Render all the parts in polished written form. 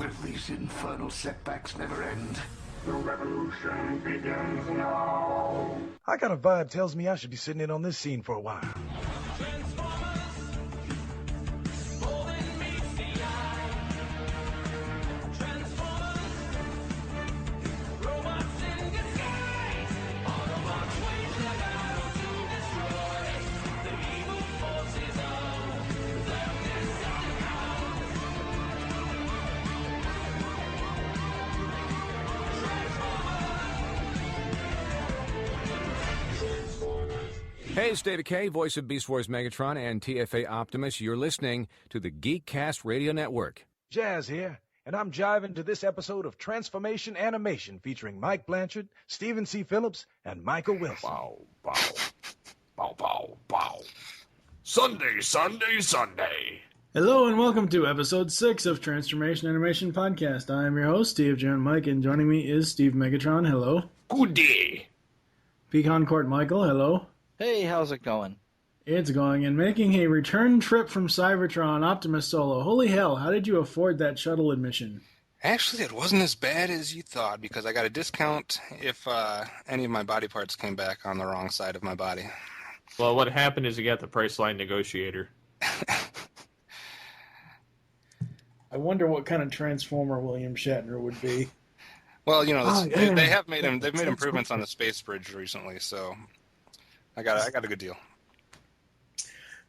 if these infernal setbacks never end? The revolution begins now. I got a vibe tells me I should be sitting in on this scene for a while. Hey, it's David K., voice of Beast Wars Megatron and TFA Optimus. You're listening to the Geekcast Radio Network. Jazz here, and I'm jiving to this episode of Transformation Animation featuring Mike Blanchard, Stephen C. Phillips, and Michael Wilson. Bow, bow, bow, bow, bow. Sunday, Sunday, Sunday. Hello and welcome to episode 6 of Transformation Animation Podcast. I am your host, TFG1 Mike, and joining me is Steve Megatron. Hello. Good day. PecanCtMichael. Hello. Hey, how's it going? It's going, and making a return trip from Cybertron, OptimusSolo. Holy hell, how did you afford that shuttle admission? Actually, it wasn't as bad as you thought, because I got a discount if any of my body parts came back on the wrong side of my body. Well, what happened is you got the Priceline negotiator. I wonder what kind of Transformer William Shatner would be. Well, you know, they've made improvements on the space bridge recently, so I got a good deal.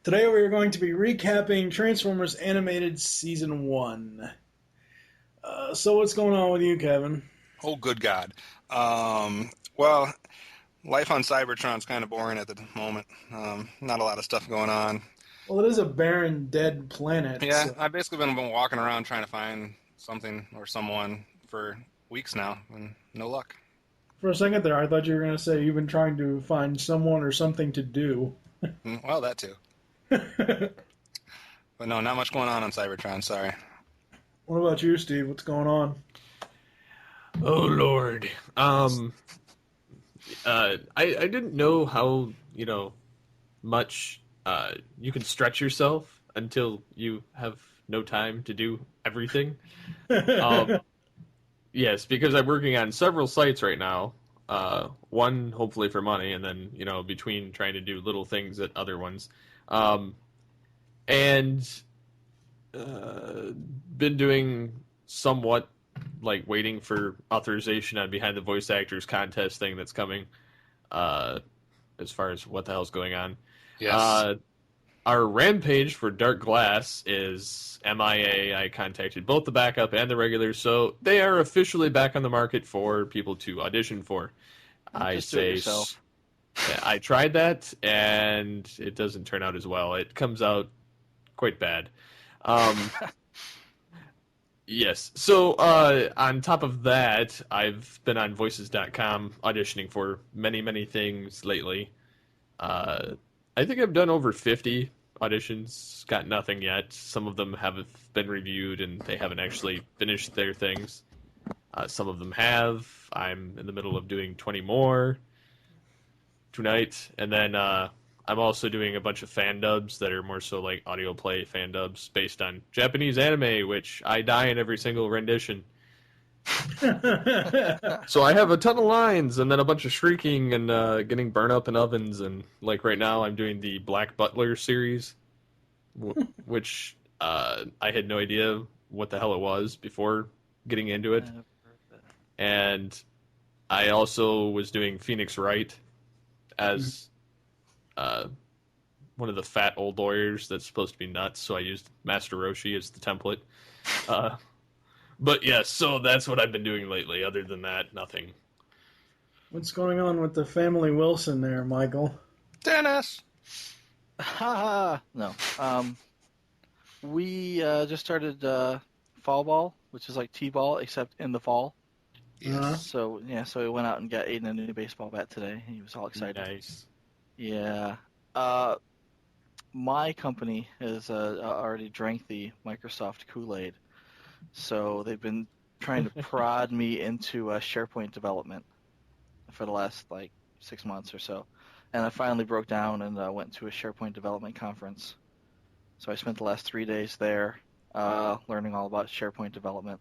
Today we are going to be recapping Transformers Animated Season 1. So what's going on with you, Kevin? Oh, good God. Well, life on Cybertron's kind of boring at the moment. Not a lot of stuff going on. Well, it is a barren, dead planet. Yeah, so. I've basically been walking around trying to find something or someone for weeks now, and no luck. For a second there, I thought you were going to say you've been trying to find someone or something to do. Well, that too. But no, not much going on Cybertron, sorry. What about you, Steve? What's going on? Oh, Lord. I didn't know how, much you can stretch yourself until you have no time to do everything. Yes, because I'm working on several sites right now. One, hopefully for money, and then, between trying to do little things at other ones. And been doing somewhat, waiting for authorization on Behind the Voice Actors contest thing that's coming, as far as what the hell's going on. Yes. Our Rampage for Dark Glass is MIA. I contacted both the backup and the regular, so they are officially back on the market for people to audition for. I say, yeah, I tried that, and it doesn't turn out as well. It comes out quite bad. Yes. So on top of that, I've been on Voices.com auditioning for many, many things lately. I think I've done over 50 auditions, got nothing yet. Some of them have been reviewed, and they haven't actually finished their things. Some of them have. I'm in the middle of doing 20 more tonight. And then I'm also doing a bunch of fan dubs that are more so like audio play fan dubs based on Japanese anime, which I die in every single rendition. So I have a ton of lines and then a bunch of shrieking and getting burned up in ovens. And right now I'm doing the Black Butler series, which I had no idea what the hell it was before getting into it. And I also was doing Phoenix Wright as one of the fat old lawyers that's supposed to be nuts, so I used Master Roshi as the template. But yes, so that's what I've been doing lately. Other than that, nothing. What's going on with the family Wilson there, Michael? Dennis! Haha! No. We just started fall ball, which is like t-ball, except in the fall. Yes. So we went out and got Aiden a new baseball bat today. He was all excited. Nice. Yeah. My company has already drank the Microsoft Kool-Aid, so they've been trying to prod me into SharePoint development for the last 6 months or so. And I finally broke down and went to a SharePoint development conference. So I spent the last 3 days there learning all about SharePoint development.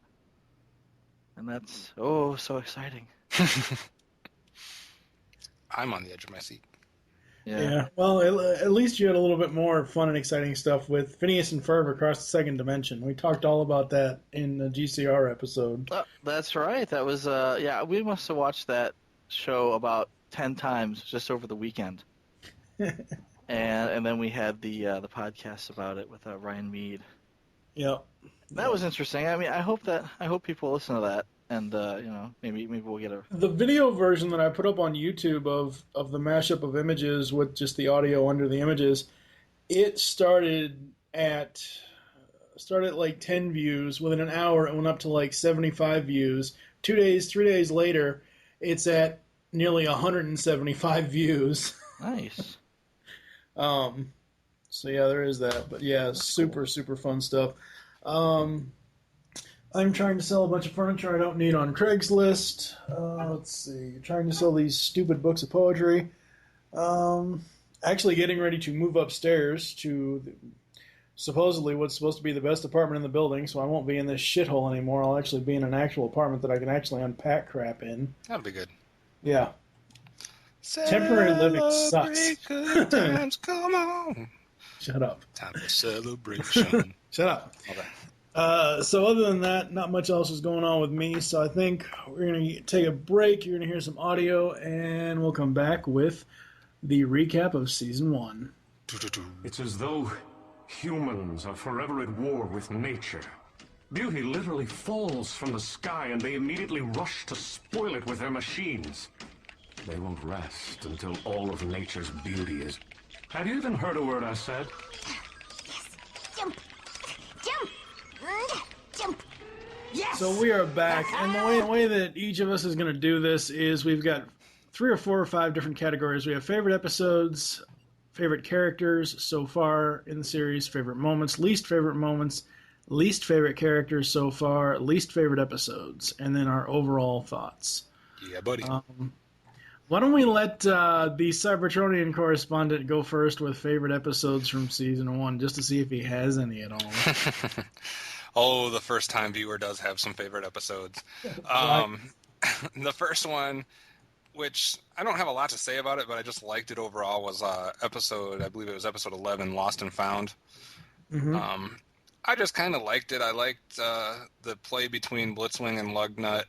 And that's, so exciting. I'm on the edge of my seat. Yeah. Well, at least you had a little bit more fun and exciting stuff with Phineas and Ferb across the second dimension. We talked all about that in the GCR episode. That's right. That was, we must have watched that show about 10 times just over the weekend. and then we had the podcast about it with Ryan Mead. Yep. That was interesting. I mean, I hope people listen to that. And maybe we'll get the video version that I put up on YouTube of the mashup of images with just the audio under the images. It started at like 10 views. Within an hour, it went up to like 75 views. 3 days later, it's at nearly 175 views. Nice. So yeah, there is that. But yeah, super fun stuff. I'm trying to sell a bunch of furniture I don't need on Craigslist. Let's see. Trying to sell these stupid books of poetry. Actually getting ready to move upstairs to supposedly what's supposed to be the best apartment in the building, so I won't be in this shithole anymore. I'll actually be in an actual apartment that I can actually unpack crap in. That'll be good. Yeah. Temporary living sucks. Good times, come on. Shut up. Time for celebration. Shut up. Okay. So other than that, not much else is going on with me. So I think we're going to take a break. You're going to hear some audio, and we'll come back with the recap of Season 1. It's as though humans are forever at war with nature. Beauty literally falls from the sky, and they immediately rush to spoil it with their machines. They won't rest until all of nature's beauty is... Have you even heard a word I said? Yes. Jump. Jump. Jump. Yes. So we are back, and the way that each of us is going to do this is we've got 3 or 4 or 5 different categories. We have favorite episodes, favorite characters so far in the series, favorite moments, least favorite characters so far, least favorite episodes, and then our overall thoughts. Yeah, buddy. Why don't we let the Cybertronian correspondent go first with favorite episodes from Season 1, just to see if he has any at all. Oh, the first-time viewer does have some favorite episodes. The first one, which I don't have a lot to say about it, but I just liked it overall, was I believe it was episode 11, Lost and Found. Mm-hmm. I just kind of liked it. I liked the play between Blitzwing and Lugnut.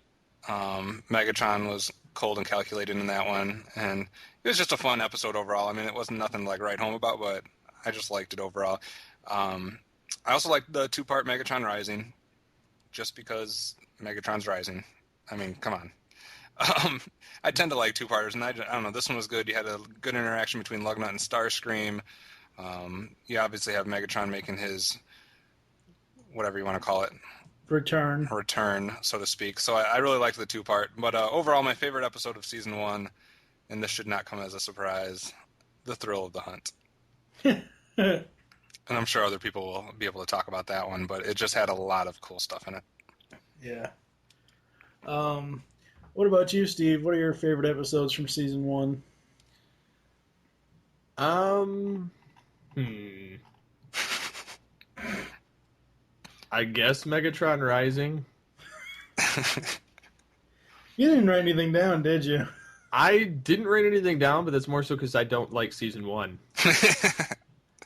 Megatron was cold and calculated in that one, and it was just a fun episode overall. I mean, it wasn't nothing to write home about, but I just liked it overall. I also liked the 2-part Megatron Rising, just because Megatron's Rising. I mean, come on. I tend to like 2-parters, and I don't know, this one was good. You had a good interaction between Lugnut and Starscream. You obviously have Megatron making his, whatever you want to call it, return, so to speak. So I really liked the 2-part. But overall, my favorite episode of Season 1, and this should not come as a surprise, The Thrill of the Hunt. And I'm sure other people will be able to talk about that one, but it just had a lot of cool stuff in it. Yeah. What about you, Steve? What are your favorite episodes from Season 1? I guess Megatron Rising. You didn't write anything down, did you? I didn't write anything down, but that's more so because I don't like Season 1.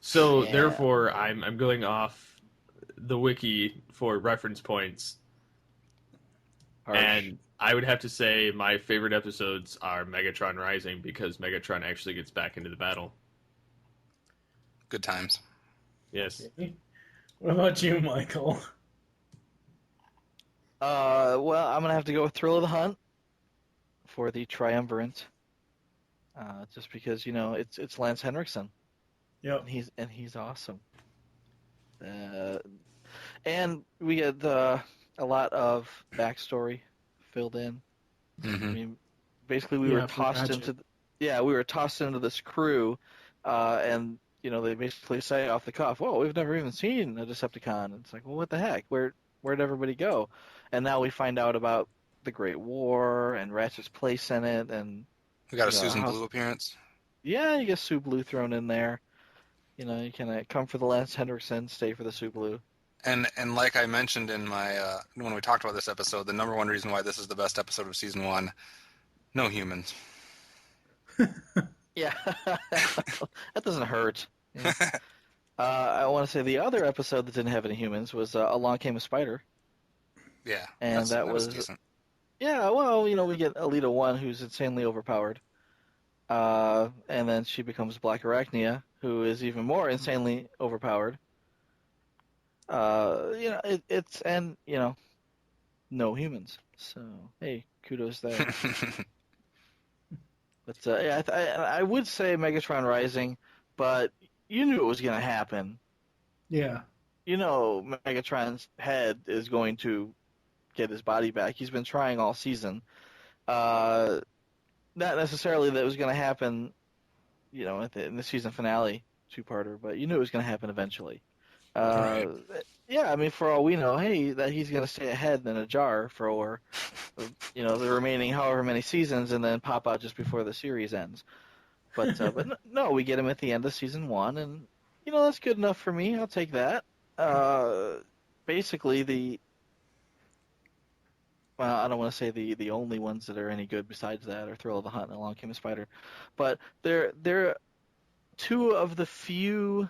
So, therefore, I'm going off the wiki for reference points. And I would have to say my favorite episodes are Megatron Rising, because Megatron actually gets back into the battle. Good times. Yes. What about you, Michael? Well, I'm going to have to go with Thrill of the Hunt for the Triumvirate. Just because, it's Lance Henriksen. Yep. And he's awesome. And we get a lot of backstory filled in. Mm-hmm. I mean, basically we were tossed into this crew, and they basically say off the cuff, "Whoa, we've never even seen a Decepticon." And it's like, well, what the heck? Where'd everybody go? And now we find out about the Great War and Ratchet's place in it, and we got a Susan Blue appearance. Yeah, you get Sue Blue thrown in there. You kind of come for the Lance Henriksen, stay for the Sue Blue. And like I mentioned in my when we talked about this episode, the number one reason why this is the best episode of season 1, no humans. Yeah, that doesn't hurt. Yeah. I want to say the other episode that didn't have any humans was Along Came a Spider. Yeah, and that was decent. Yeah, well, we get Alita 1, who's insanely overpowered. And then she becomes Black Arachnia, who is even more insanely overpowered. No humans. So, hey, kudos there. But I would say Megatron Rising, but you knew it was going to happen. Yeah. Megatron's head is going to get his body back. He's been trying all season. Not necessarily that it was going to happen, in the season finale 2-parter, but you knew it was going to happen eventually. Right. Yeah, I mean, for all we know, that he's going to stay ahead in a jar for, the remaining however many seasons, and then pop out just before the series ends. But no, we get him at the end of season 1, and that's good enough for me. I'll take that. Basically, I don't want to say the only ones that are any good besides that are Thrill of the Hunt and Along Came a Spider, but they're 2 of the few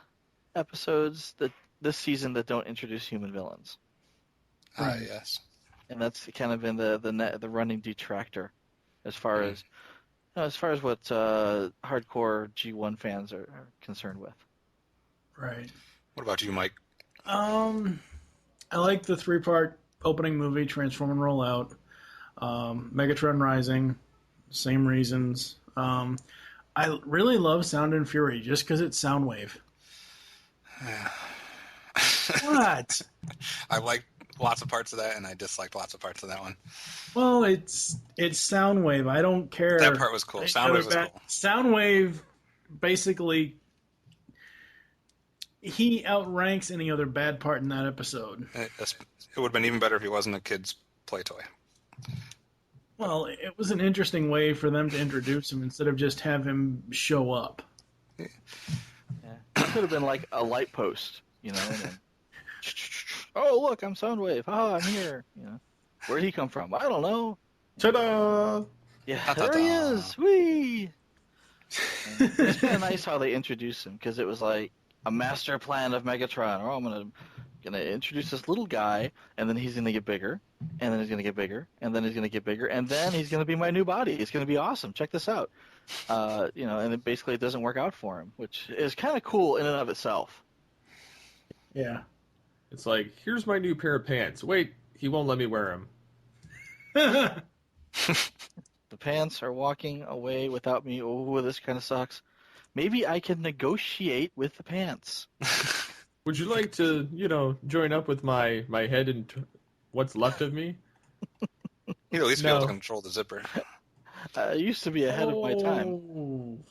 episodes that this season that don't introduce human villains. Yes. And that's kind of been the running detractor as far as what hardcore G1 fans are concerned with. Right. What about you, Mike? I like the 3-part opening movie, Transform and Roll Out. Megatron Rising, same reasons. I really love Sound and Fury just because it's Soundwave. What? I liked lots of parts of that, and I disliked lots of parts of that one. Well, it's Soundwave. I don't care. That part was cool. Soundwave was cool. Soundwave, basically, he outranks any other bad part in that episode. It would have been even better if he wasn't a kid's play toy. Well, it was an interesting way for them to introduce him instead of just have him show up. Yeah. It could have been like a light post, and then, oh, look, I'm Soundwave. I'm here. Where'd he come from? I don't know. Ta-da! Yeah, there he is. Whee! It's kind of nice how they introduced him, because it was like a master plan of Megatron. Oh, I'm gonna introduce this little guy, and then he's gonna get bigger, and then he's gonna get bigger, and then he's gonna get bigger, and then he's gonna be my new body. It's gonna be awesome. Check this out. And it basically doesn't work out for him, which is kind of cool in and of itself. Yeah. It's like, here's my new pair of pants. Wait, he won't let me wear them. The pants are walking away without me. Oh, this kind of sucks. Maybe I can negotiate with the pants. Would you like to, join up with my head and what's left of me? You'd at least be able to control the zipper. I used to be ahead of my time.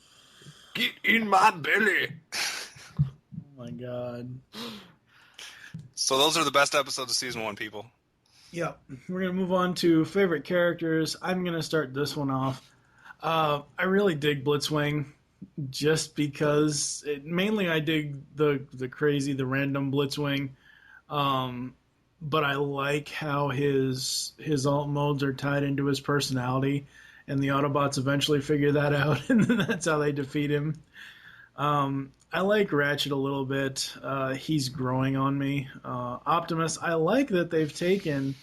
Get in my belly. Oh my god. So those are the best episodes of season 1, people. Yep. We're going to move on to favorite characters. I'm going to start this one off. I really dig Blitzwing just because mainly I dig the random Blitzwing. But I like how his alt modes are tied into his personality, and the Autobots eventually figure that out, and that's how they defeat him. I like Ratchet a little bit. He's growing on me. Optimus, I like that they've taken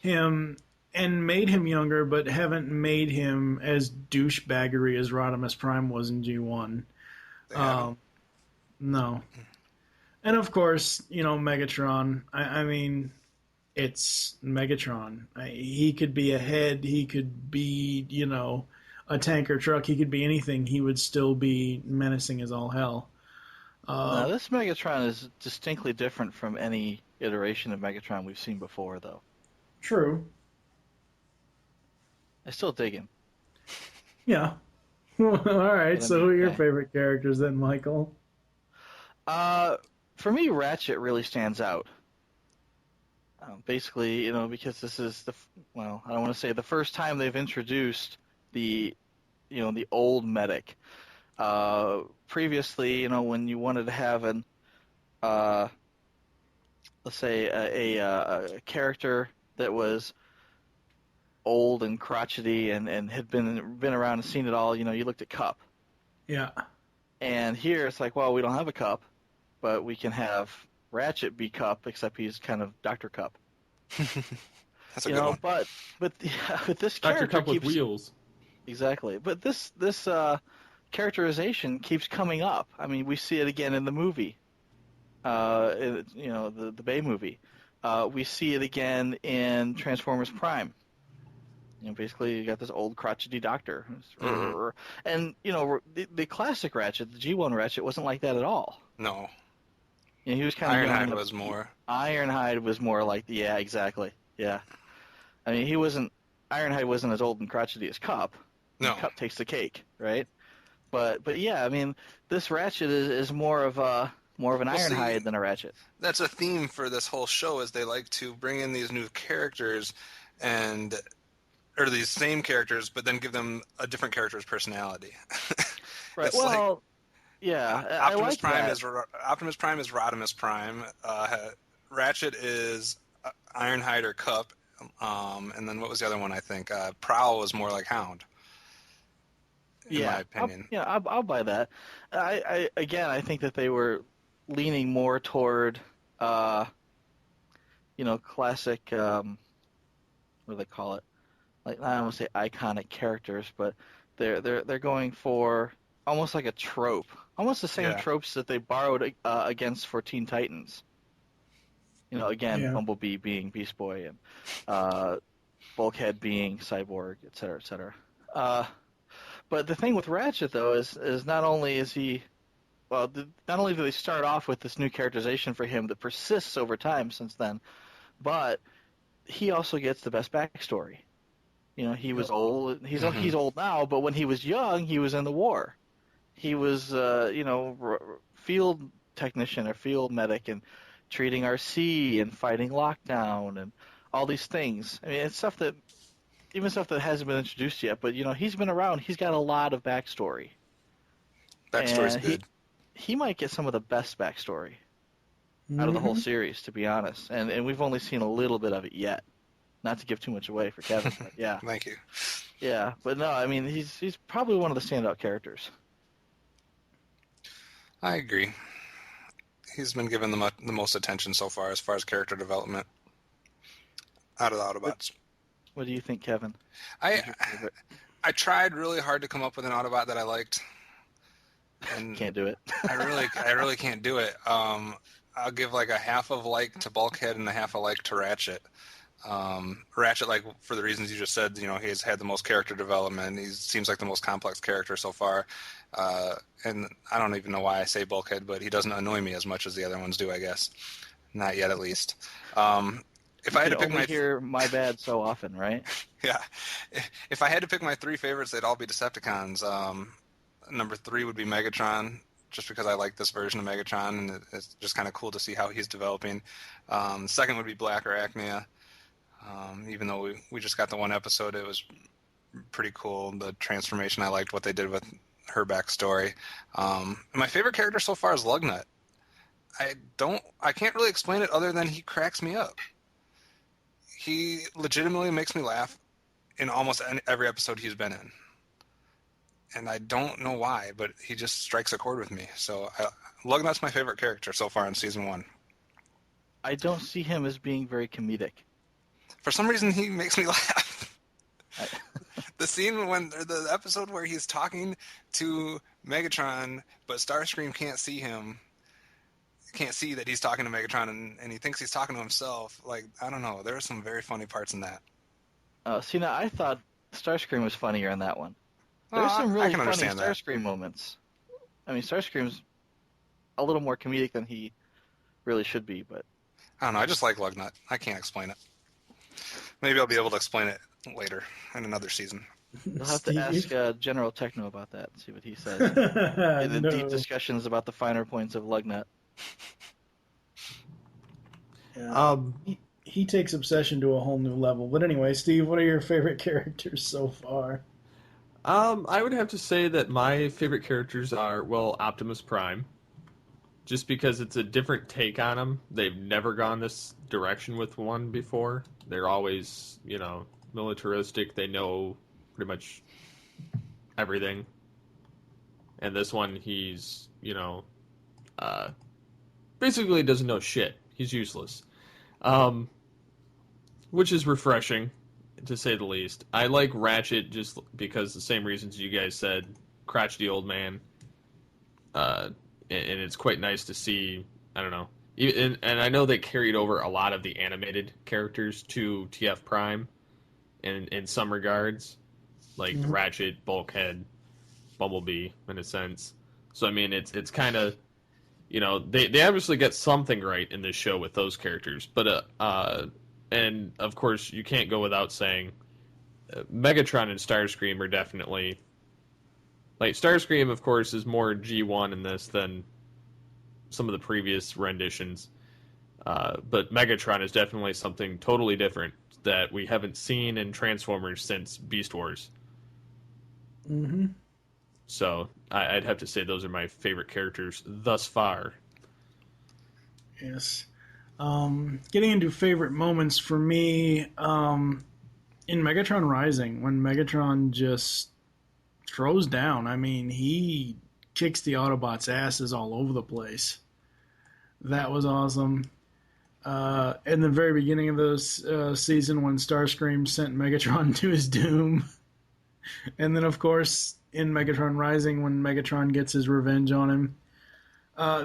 him and made him younger, but haven't made him as douchebaggery as Rodimus Prime was in G1. No. And of course, Megatron. I mean, it's Megatron. He could be a head. He could be, a tank or truck. He could be anything. He would still be menacing as all hell. Now, this Megatron is distinctly different from any iteration of Megatron we've seen before, though. True. I still dig him. Yeah. All right. So who are your favorite characters then, Michael? For me, Ratchet really stands out. Basically, because this is I don't want to say the first time they've introduced the old medic. Previously, when you wanted to have let's say, a character that was old and crotchety and had been around and seen it all, you looked at Cup. Yeah. And here it's like, well, we don't have a Cup, but we can have Ratchet be Cup, except he's kind of Dr. Cup. That's a good one. But this Dr. character Cup with keeps wheels. exactly. But this characterization keeps coming up. I mean, we see it again in the movie. The Bay movie. We see it again in Transformers Prime. Basically, you got this old crotchety doctor. Mm-hmm. And, the classic Ratchet, the G1 Ratchet, wasn't like that at all. No. He was kind of Ironhide was more. Ironhide was more like, yeah, exactly. Yeah. I mean, Ironhide wasn't as old and crotchety as Cup. No. Cup takes the cake, right? But yeah, I mean, this Ratchet is more of an Ironhide than a Ratchet. That's a theme for this whole show, is they like to bring in these new characters or these same characters, but then give them a different character's personality. Right. Well, yeah, Optimus I like Prime that. Optimus Prime is Rodimus Prime. Ratchet is Ironhide or Cup, and then what was the other one? I think Prowl was more like Hound. In my opinion. I'll buy that. I think that they were leaning more toward, classic. What do they call it? Like, I don't want to say iconic characters, but they're going for almost like a trope, almost the same tropes that they borrowed against for Teen Titans. Bumblebee being Beast Boy and Bulkhead being Cyborg, et cetera, et cetera. But the thing with Ratchet, though, is not only is he, not only do they start off with this new characterization for him that persists over time since then, but he also gets the best backstory. He was old. He's old now, but when he was young, he was in the war. He was, field technician or field medic and treating RC and fighting lockdown and all these things. I mean, it's stuff that hasn't been introduced yet, but he's been around. He's got a lot of backstory. Backstory's good. He might get some of the best backstory out of the whole series, to be honest. And we've only seen a little bit of it yet. Not to give too much away for Kevin, but yeah. Thank you. Yeah, but no, I mean, he's probably one of the standout characters. I agree. He's been given the most attention so far as character development out of the Autobots. What do you think, Kevin? I tried really hard to come up with an Autobot that I liked, and can't do it. I really can't do it. I'll give like a half of like to Bulkhead and a half of like to Ratchet. Ratchet, like for the reasons you just said, he's had the most character development. He seems like the most complex character so far. And I don't even know why I say Bulkhead, but he doesn't annoy me as much as the other ones do, I guess. Not yet, at least. If I had to pick hear my bad so often, right? Yeah. If I had to pick my three favorites, they'd all be Decepticons. Number 3 would be Megatron, just because I like this version of Megatron, and it's just kind of cool to see how he's developing. Second would be Black Arachnia. Even though we just got the one episode, it was pretty cool. The transformation, I liked what they did with her backstory. And my favorite character so far is Lugnut. I can't really explain it other than he cracks me up. He legitimately makes me laugh in almost every episode he's been in. And I don't know why, but he just strikes a chord with me. So Lugnut's my favorite character so far in Season 1. I don't see him as being very comedic. For some reason, he makes me laugh. The episode where he's talking to Megatron, but Starscream can't see him, can't see that he's talking to Megatron, and he thinks he's talking to himself. Like, I don't know. There are some very funny parts in that. Now I thought Starscream was funnier in that one. There's some really funny Starscream moments. I mean, Starscream's a little more comedic than he really should be, but I don't know. I just like Lugnut. I can't explain it. Maybe I'll be able to explain it later in another season. You'll have to ask General Techno about that and see what he says. In the deep discussions about the finer points of Lugnut. Yeah. He takes obsession to a whole new level. But anyway, Steve, what are your favorite characters so far? I would have to say that my favorite characters are, Optimus Prime. just because it's a different take on them. They've never gone this direction with one before. They're always, militaristic. They know pretty much everything. And this one, he's, basically doesn't know shit. He's useless. Which is refreshing, to say the least. I like Ratchet just because the same reasons you guys said, crotchety old man. And it's quite nice to see, I don't know. And I know they carried over a lot of the animated characters to TF Prime in some regards. Like Ratchet, Bulkhead, Bumblebee, in a sense. So, I mean, it's kind of, they obviously get something right in this show with those characters. But, and, of course, you can't go without saying Megatron and Starscream are definitely... Like, Starscream, of course, is more G1 in this than some of the previous renditions. But Megatron is definitely something totally different that we haven't seen in Transformers since Beast Wars. Mm-hmm. So, I'd have to say those are my favorite characters thus far. Yes. Getting into favorite moments for me, in Megatron Rising, when Megatron just throws down. I mean, he kicks the Autobots' asses all over the place. That was awesome. In the very beginning of this season, when Starscream sent Megatron to his doom. And then, of course, in Megatron Rising, when Megatron gets his revenge on him.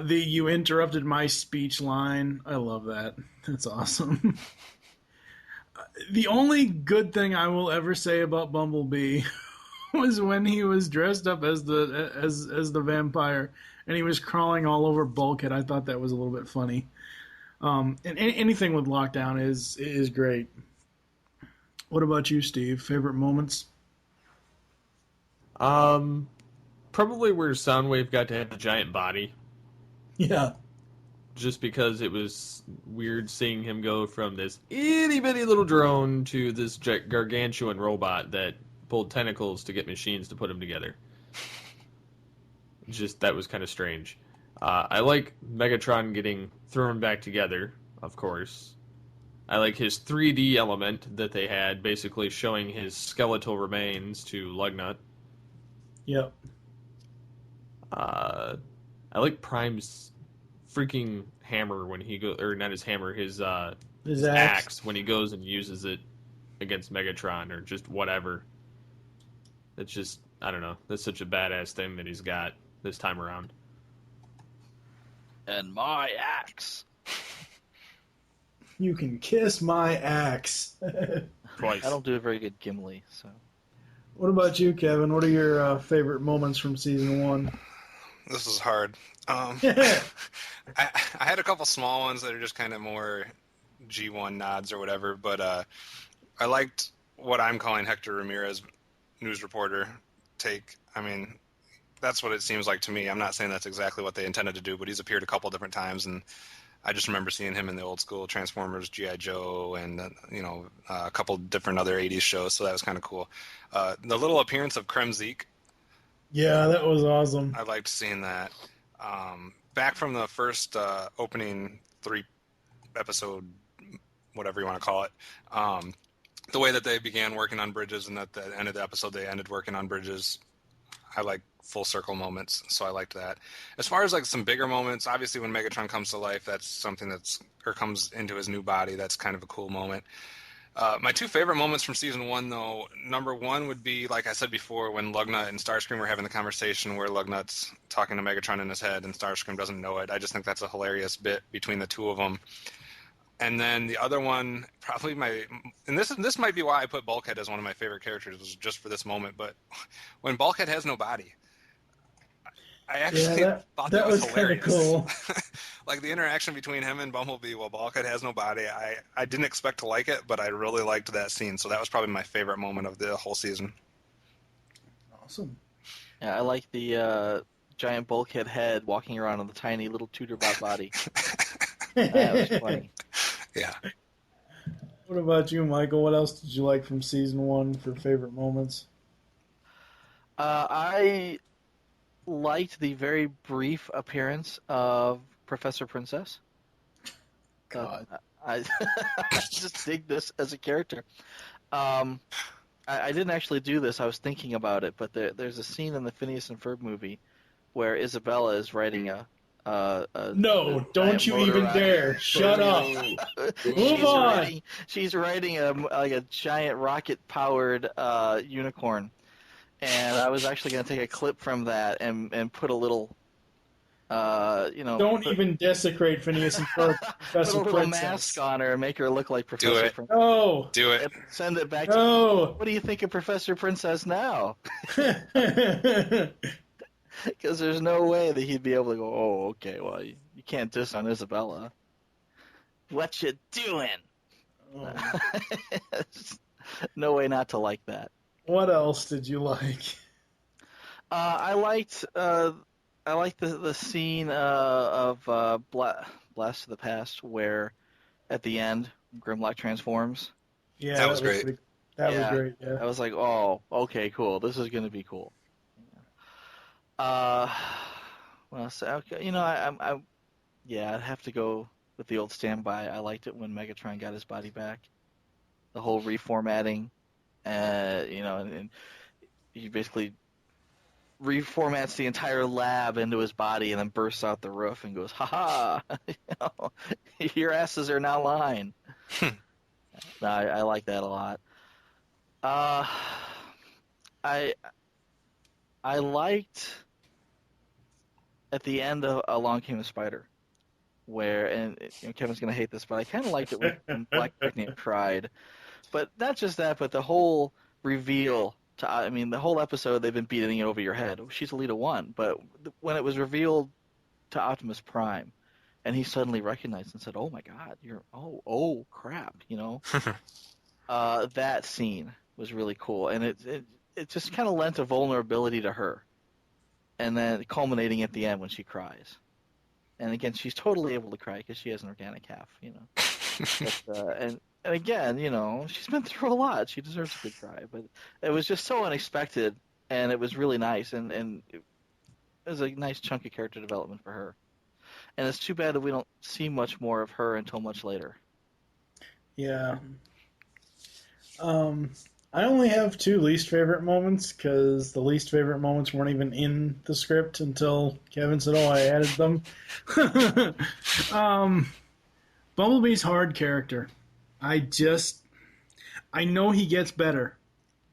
You interrupted my speech line. I love that. That's awesome. The only good thing I will ever say about Bumblebee was when he was dressed up as the vampire and he was crawling all over Bulkhead. I thought that was a little bit funny. And anything with Lockdown is great. What about you, Steve? Favorite moments? Probably where Soundwave got to have the giant body. Yeah. Just because it was weird seeing him go from this itty-bitty little drone to this gargantuan robot that pulled tentacles to get machines to put him together. Just, that was kind of strange. I like Megatron getting thrown back together, of course. I like his 3D element that they had, basically showing his skeletal remains to Lugnut. Yep. I like Prime's freaking hammer when he goes, or not his hammer, his axe when he goes and uses it against Megatron or just whatever. It's just, I don't know. That's such a badass thing that he's got this time around. And my axe. You can kiss my axe. Twice. I don't do a very good Gimli, so. What about you, Kevin? What are your favorite moments from season 1? This is hard. I had a couple small ones that are just kind of more G1 nods or whatever, but I liked what I'm calling Hector Ramirez news reporter take. I mean, that's what it seems like to me. I'm not saying that's exactly what they intended to do, but he's appeared a couple different times, and I just remember seeing him in the old school Transformers, G.I. Joe, and a couple different other 80s shows, so that was kind of cool. The little appearance of Kremzik. Yeah, that was awesome. I liked seeing that. Back from the first opening 3-episode, whatever you want to call it, the way that they began working on bridges and at the end of the episode they ended working on bridges, I like full circle moments, so I liked that. As far as like some bigger moments, obviously when Megatron comes to life, that's something comes into his new body, that's kind of a cool moment. My 2 favorite moments from season 1, though, number 1 would be, like I said before, when Lugnut and Starscream were having the conversation where Lugnut's talking to Megatron in his head and Starscream doesn't know it. I just think that's a hilarious bit between the two of them. And then the other one, probably and this might be why I put Bulkhead as one of my favorite characters, was just for this moment, but when Bulkhead has no body, I actually thought that was hilarious. Cool. Like the interaction between him and Bumblebee while Bulkhead has no body, I didn't expect to like it, but I really liked that scene. So that was probably my favorite moment of the whole season. Awesome. Yeah, I like the giant Bulkhead head walking around on the tiny little Tutorbot body. That was funny. Yeah. What about you, Michael? What else did you like from season 1 for favorite moments? I liked the very brief appearance of Professor Princess. God. I just dig this as a character. I didn't actually do this. I was thinking about it, but there's a scene in the Phineas and Ferb movie where Isabella is riding a No, don't you even dare! Shut up. Move on. She's riding a giant rocket-powered unicorn, and I was actually going to take a clip from that and put a little. Don't even desecrate Phineas and Ferb. Put a little mask on her and make her look like Professor Princess. No. Do it. And send it back No. to. What do you think of Professor Princess now? Because there's no way that he'd be able to go, oh, okay, well, you can't diss on Isabella. What you doing? Oh. No way not to like that. What else did you like? I liked the scene of Blast to the Past where at the end Grimlock transforms. Yeah, that was great. That was great. Yeah, I was like, oh, okay, cool. This is gonna be cool. Well, so okay, I'd have to go with the old standby. I liked it when Megatron got his body back. The whole reformatting, and he basically reformats the entire lab into his body and then bursts out the roof and goes, "Ha ha! Your asses are now mine." No, I like that a lot. I liked at the end of Along Came the Spider, where, and Kevin's going to hate this, but I kind of liked it when Black Nickname cried. But not just that, but the whole reveal the whole episode they've been beating it over your head. She's Elita 1, but when it was revealed to Optimus Prime, and he suddenly recognized and said, "Oh my God, oh crap," that scene was really cool, and it just kind of lent a vulnerability to her. And then culminating at the end when she cries. And again, she's totally able to cry because she has an organic half, But, and again, she's been through a lot. She deserves a good cry. But it was just so unexpected, and it was really nice. And it was a nice chunk of character development for her. And it's too bad that we don't see much more of her until much later. Yeah. I only have 2 least favorite moments because the least favorite moments weren't even in the script until Kevin said, I added them. Bumblebee's hard character. I know he gets better,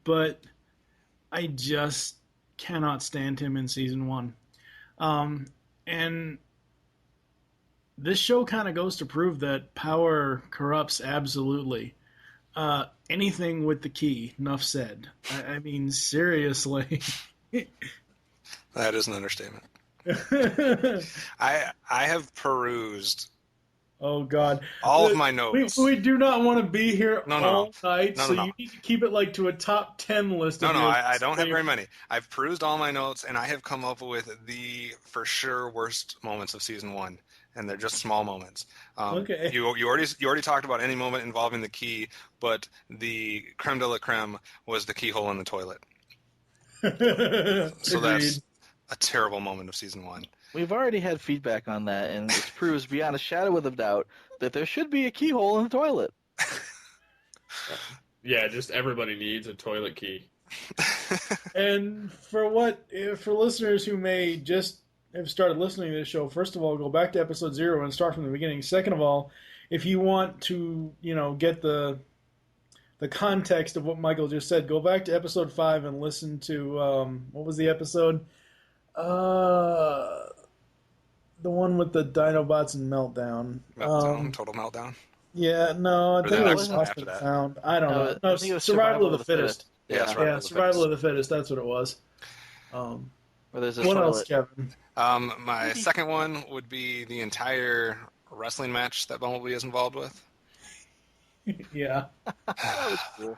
but I just cannot stand him in season 1. And this show kind of goes to prove that power corrupts absolutely. Anything with the key, enough said. I mean, seriously. That is an understatement. I have perused. Oh God! All of my notes. We do not want to be here all night, so no. you need to keep it to a top 10 list. No, I don't have very many. I've perused all my notes, and I have come up with the for sure worst moments of season 1. And they're just small moments. Okay. You already talked about any moment involving the key, but the creme de la creme was the keyhole in the toilet. So that's a terrible moment of season 1. We've already had feedback on that, and it proves beyond a shadow of a doubt that there should be a keyhole in the toilet. Yeah, just everybody needs a toilet key. And for listeners who may just have started listening to this show, first of all, go back to episode 0 and start from the beginning. Second of all, if you want to, get the context of what Michael just said, go back to episode 5 and listen to, what was the episode? The one with the Dinobots and Meltdown. Total Meltdown? Yeah, no, I think it was Lost and Found. I don't know. No, Survival of the Fittest. Yeah, Survival of the Fittest, that's what it was. What else, Kevin? My second one would be the entire wrestling match that Bumblebee is involved with. Yeah. That was cool.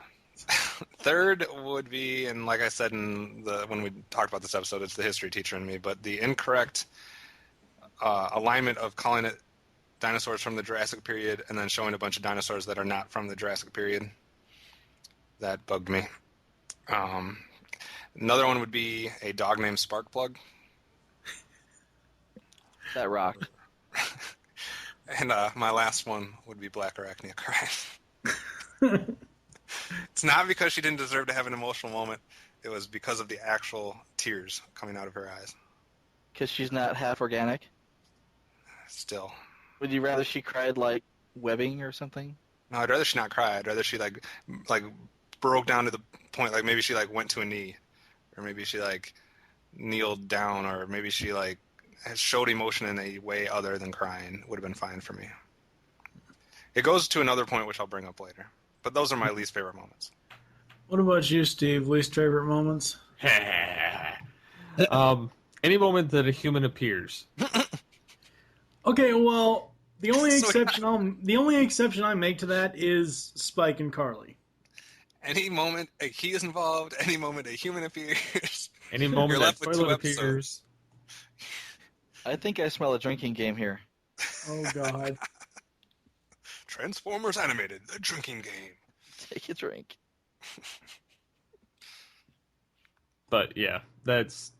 Third would be, and like I said when we talked about this episode, it's the history teacher in me, but the incorrect alignment of calling it dinosaurs from the Jurassic period and then showing a bunch of dinosaurs that are not from the Jurassic period. That bugged me. Another one would be a dog named Sparkplug. That rocked. And my last one would be Black Arachnia crying. It's not because she didn't deserve to have an emotional moment. It was because of the actual tears coming out of her eyes. Because she's not half organic? Still. Would you rather she cried like webbing or something? No, I'd rather she not cry. I'd rather she like broke down to the point, like maybe she like went to a knee, or maybe she like kneeled down, or maybe she like showed emotion in a way other than crying. Would have been fine for me. It goes to another point which I'll bring up later, but those are my least favorite moments. What about you, Steve? Least favorite moments? Any moment that a human appears. Okay, well, the only So- exception I make to that is Spike and Carly. Any moment a key is involved, any moment a human appears, Any you're moment that left with two toilet episodes. appears. I think I smell a drinking game here. Oh, God. Transformers Animated, the drinking game. Take a drink. But yeah, that's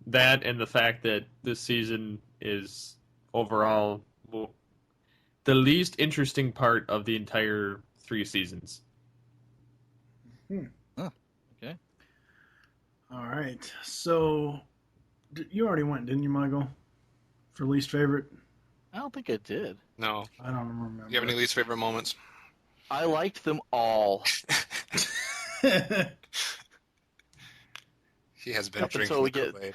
that, and the fact that this season is overall the least interesting part of the entire 3 seasons. Okay. All right. So, you already went, didn't you, Michael? For least favorite? I don't think I did. No. I don't remember. You have any least favorite moments? I liked them all. He has been Up until drinking we the get- Kool-Aid.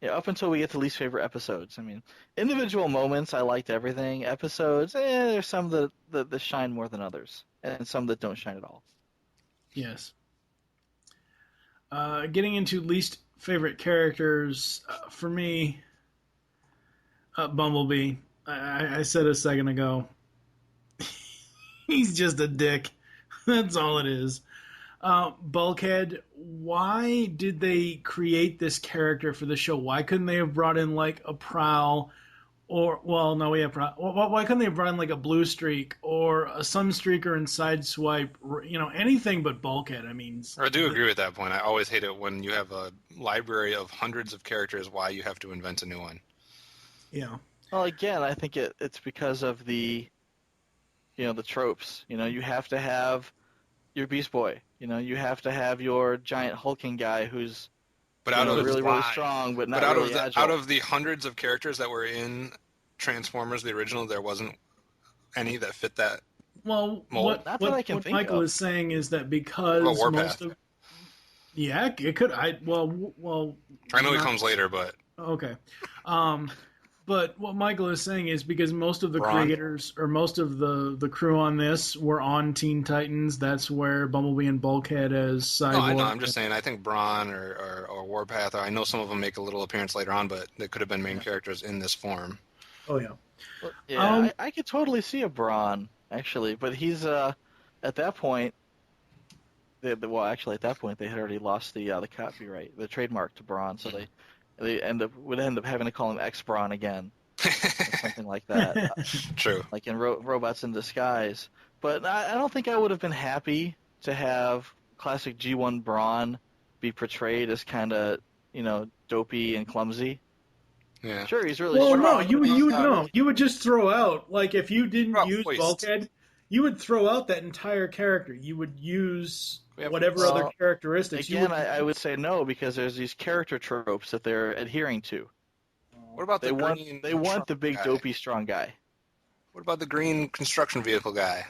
Yeah, up until we get to least favorite episodes. I mean, individual moments, I liked everything. Episodes, there's some that shine more than others, and some that don't shine at all. Yes. Getting into least favorite characters, for me, Bumblebee. I said a second ago, he's just a dick. That's all it is. Bulkhead, why did they create this character for the show? Why couldn't they have brought in like a Prowl, or we have Prowl. Why couldn't they have brought in like a Blue Streak or a Sunstreaker and Sideswipe? Anything but Bulkhead. I mean, I do agree with that point. I always hate it when you have a library of hundreds of characters. Why you have to invent a new one? Yeah. Well, again, I think it's because of the tropes. You have to have your Beast Boy. You have to have your giant hulking guy who's really strong, but not really agile. Out of the hundreds of characters that were in Transformers, the original, there wasn't any that fit that. Well, mold. Not that I can what think Michael of. is saying is that because Warpath. it could. I know he comes later, but Okay. But what Michael is saying is because most of the Brawn. creators or most of the crew on this were on Teen Titans, that's where Bumblebee and Bulkhead as Cyborg. no, I know. I'm just saying. I think Brawn or Warpath. Or I know some of them make a little appearance later on, but they could have been main characters in this form. Oh yeah. Well, yeah, I could totally see a Brawn actually, but he's at that point. At that point they had already lost the copyright, the trademark to Brawn, so they would end up having to call him X-Brawn again, or something like that. True. Like in Robots in Disguise. But I don't think I would have been happy to have classic G1 Brawn be portrayed as kind of, dopey and clumsy. Yeah. Sure, he's really Well, strong. no, you would just throw out, like, if you didn't Well, use Hoist. Bulkhead, you would throw out that entire character. You would use Yeah, whatever well, other characteristics. Again, I would say no, because there's these character tropes that they're adhering to. What about They the want green? the big guy? dopey strong guy. What about the green construction vehicle guy?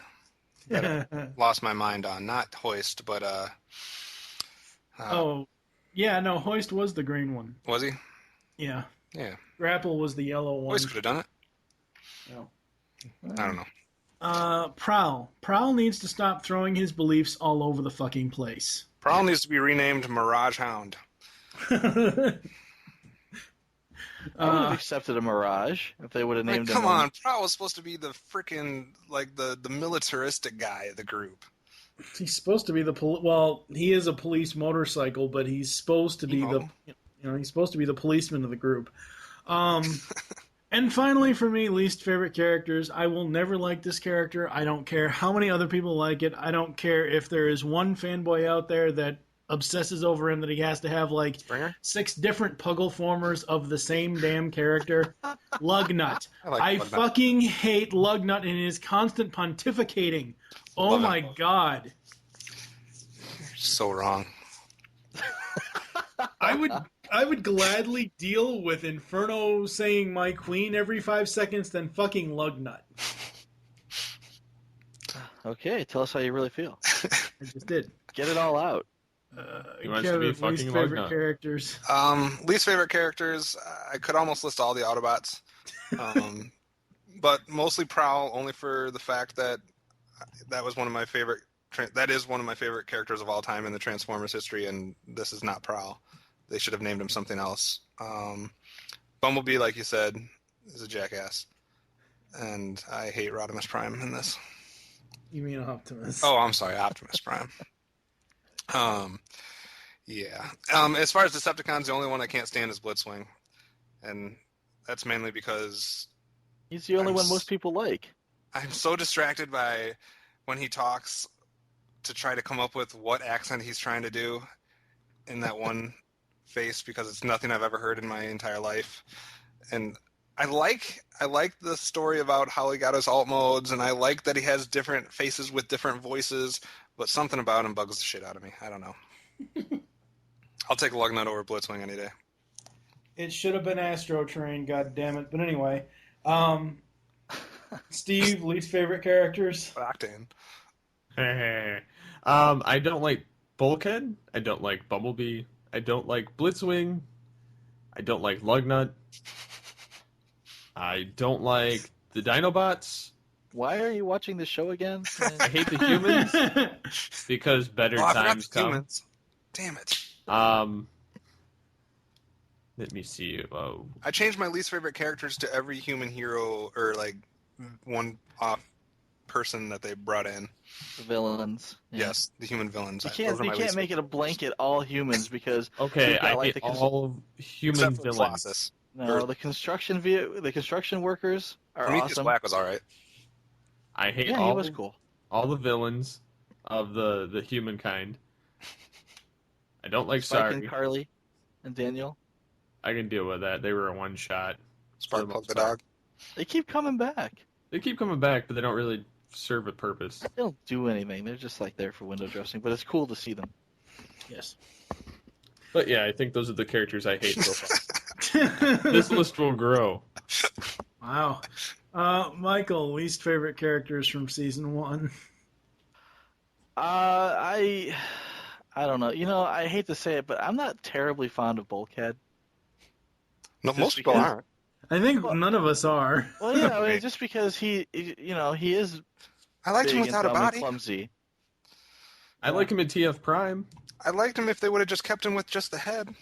That I lost my mind on. Not Hoist, but Oh, yeah, no, Hoist was the green one. was he? Yeah. Yeah. Grapple was the yellow one. Hoist could have done it. No. I don't know. Prowl. Prowl needs to stop throwing his beliefs all over the fucking place. Prowl needs to be renamed Mirage Hound. I would have accepted a Mirage if they would have named him. Come on, Prowl was supposed to be the freaking the militaristic guy of the group. He's supposed to be he is a police motorcycle, but he's supposed to be he's supposed to be the policeman of the group. And finally, for me, least favorite characters. I will never like this character. I don't care how many other people like it. I don't care if there is one fanboy out there that obsesses over him that he has to have like Springer? 6 different Puggle formers of the same damn character. Lugnut. I Lugnut. fucking hate Lugnut and his constant pontificating. Oh Love my it. god. So wrong. I would gladly deal with Inferno saying my queen every 5 seconds than fucking Lugnut. Okay, tell us how you really feel. I just did. Get it all out. He wants to be Kevin's least fucking favorite Lugnut. characters. Least favorite characters, I could almost list all the Autobots. But mostly Prowl, only for the fact that that was one of my favorite. That is one of my favorite characters of all time in the Transformers history, and this is not Prowl. They should have named him something else. Bumblebee, like you said, is a jackass, and I hate Rodimus Prime in this. You mean Optimus? Oh, I'm sorry, Optimus Prime. Yeah. As far as Decepticons, the only one I can't stand is Blitzwing, and that's mainly because He's the only one most people like. I'm so distracted by when he talks to try to come up with what accent he's trying to do in that one face, because it's nothing I've ever heard in my entire life. And I like the story about how he got his alt modes, and I like that he has different faces with different voices, but something about him bugs the shit out of me. I don't know. I'll take Lugnut over Blitzwing any day. It should have been Astro Train, god damn it. But anyway, Steve, least favorite characters? Octane. I don't like Bulkhead. I don't like Bumblebee. I don't like Blitzwing. I don't like Lugnut. I don't like the Dinobots. Why are you watching the show again? I hate the humans because better I forgot times the come. humans. Damn it. Let me see. I changed my least favorite characters to every human hero or like one off person that they brought in. The villains. Yeah. Yes, the human villains. You Those can't are my least make it a blanket all humans because okay, you've got, I like, hate the all human except for villains. Colossus. No, the construction workers are Prometheus awesome. Black was alright. I hate Yeah, he was cool. all the villains of the humankind. I don't like Spike Sorry. and Carly and Daniel. I can deal with that. They were a one shot. Sparkplug the dog. They keep coming back. They keep coming back, but they don't really serve a purpose. They don't do anything. They're just like there for window dressing, but it's cool to see them. Yes. But yeah, I think those are the characters I hate so far. This list will grow. Wow. Michael, least favorite characters from season 1? I don't know. You know, I hate to say it, but I'm not terribly fond of Bulkhead. No, Just most people because- aren't. I think none of us are. Well, yeah, I mean, just because he is I liked big him and without a dumb and body. clumsy. I like him in TF Prime. I liked him if they would have just kept him with just the head.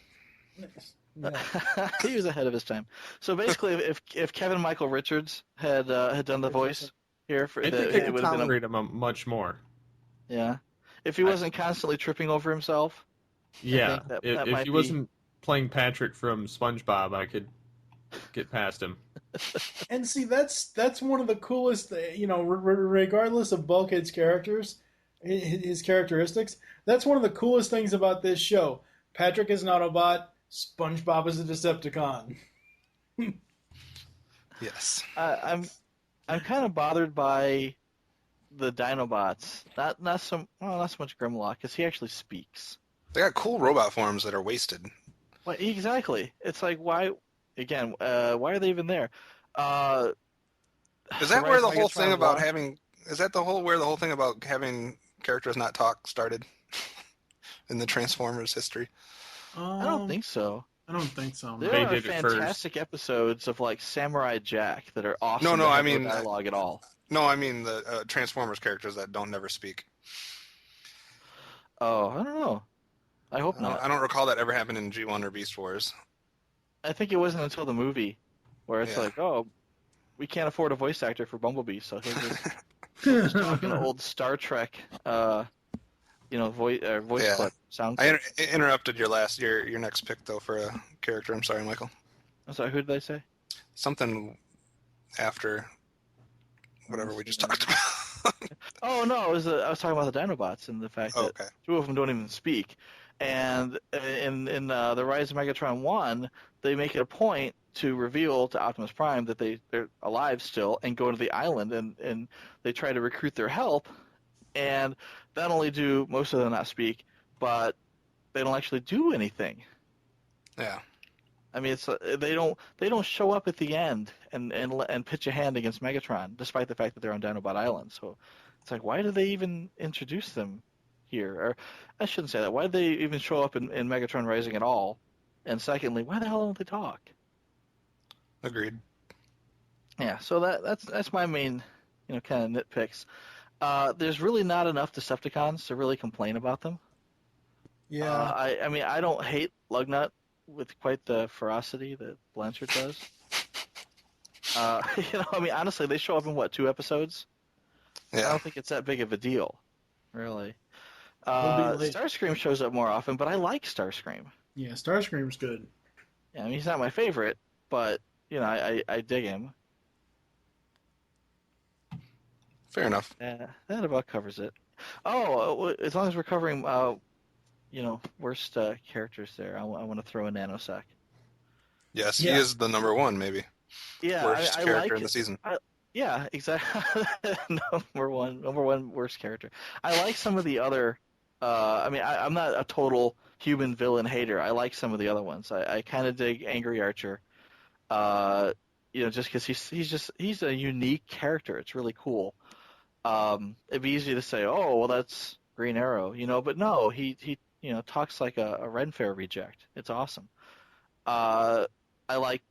He was ahead of his time. So basically, if Kevin Michael Richards had done the voice here for I think I it could would have been tolerate him much more. yeah. If he wasn't constantly tripping over himself. Yeah, think that if might he be- wasn't playing Patrick from SpongeBob, I could get past him. And see, that's one of the coolest, regardless of Bulkhead's characters, his characteristics, that's one of the coolest things about this show. Patrick is an Autobot, SpongeBob is a Decepticon. Yes. I'm kind of bothered by the Dinobots. Not so much Grimlock, because he actually speaks. They got cool robot forms that are wasted. Well, exactly. It's like, why? Again, why are they even there? Is that where the whole Megatron thing about Blanc- having? Is that where the whole thing about having characters not talk started in the Transformers history? I don't think so. I don't think so. There They are did it first. fantastic episodes of like Samurai Jack that are awesome. No, that I have mean, dialogue at all. No, I mean the Transformers characters that don't never speak. Oh, I don't know. I hope not. I don't recall that ever happened in G1 or Beast Wars. I think it wasn't until the movie where it's Yeah. like, oh, we can't afford a voice actor for Bumblebee, so here's talking old Star Trek, voice Yeah. clip sound. I clip. interrupted your next pick though for a character. I'm sorry, Michael. I'm sorry, who did I say? Something after whatever we just talked about. Oh no, I was talking about the Dinobots and the fact that Okay. 2 of them don't even speak, And in the Rise of Megatron 1, they make it a point to reveal to Optimus Prime that they're alive still and go to the island, and they try to recruit their help. And not only do most of them not speak, but they don't actually do anything. Yeah. I mean, they don't show up at the end and pitch a hand against Megatron, despite the fact that they're on Dinobot Island. So it's like, why did they even introduce them here? Or I shouldn't say that. Why did they even show up in Megatron Rising at all? And secondly, why the hell don't they talk? Agreed. Yeah. So that's my main, kind of nitpicks. There's really not enough Decepticons to really complain about them. Yeah. I mean, I don't hate Lugnut with quite the ferocity that Blanchard does. I mean, honestly, they show up in, 2 episodes? Yeah. I don't think it's that big of a deal, really. It'll be late. Starscream shows up more often, but I like Starscream. Yeah, Starscream's good. Yeah, I mean, he's not my favorite, but, I dig him. Fair enough. Yeah, that about covers it. Oh, as long as we're covering, worst characters there, I want to throw in Nanosec. Yes, Yeah. he is the number one, maybe. Yeah, Worst I character like in the season. Yeah, exactly. number one worst character. I like some of the other. I'm not a total human villain hater. I like some of the other ones. I kind of dig Angry Archer. Just because he's a unique character. It's really cool. It'd be easy to say, oh, well, that's Green Arrow, but no, he talks like a Ren Fair reject. It's awesome. I like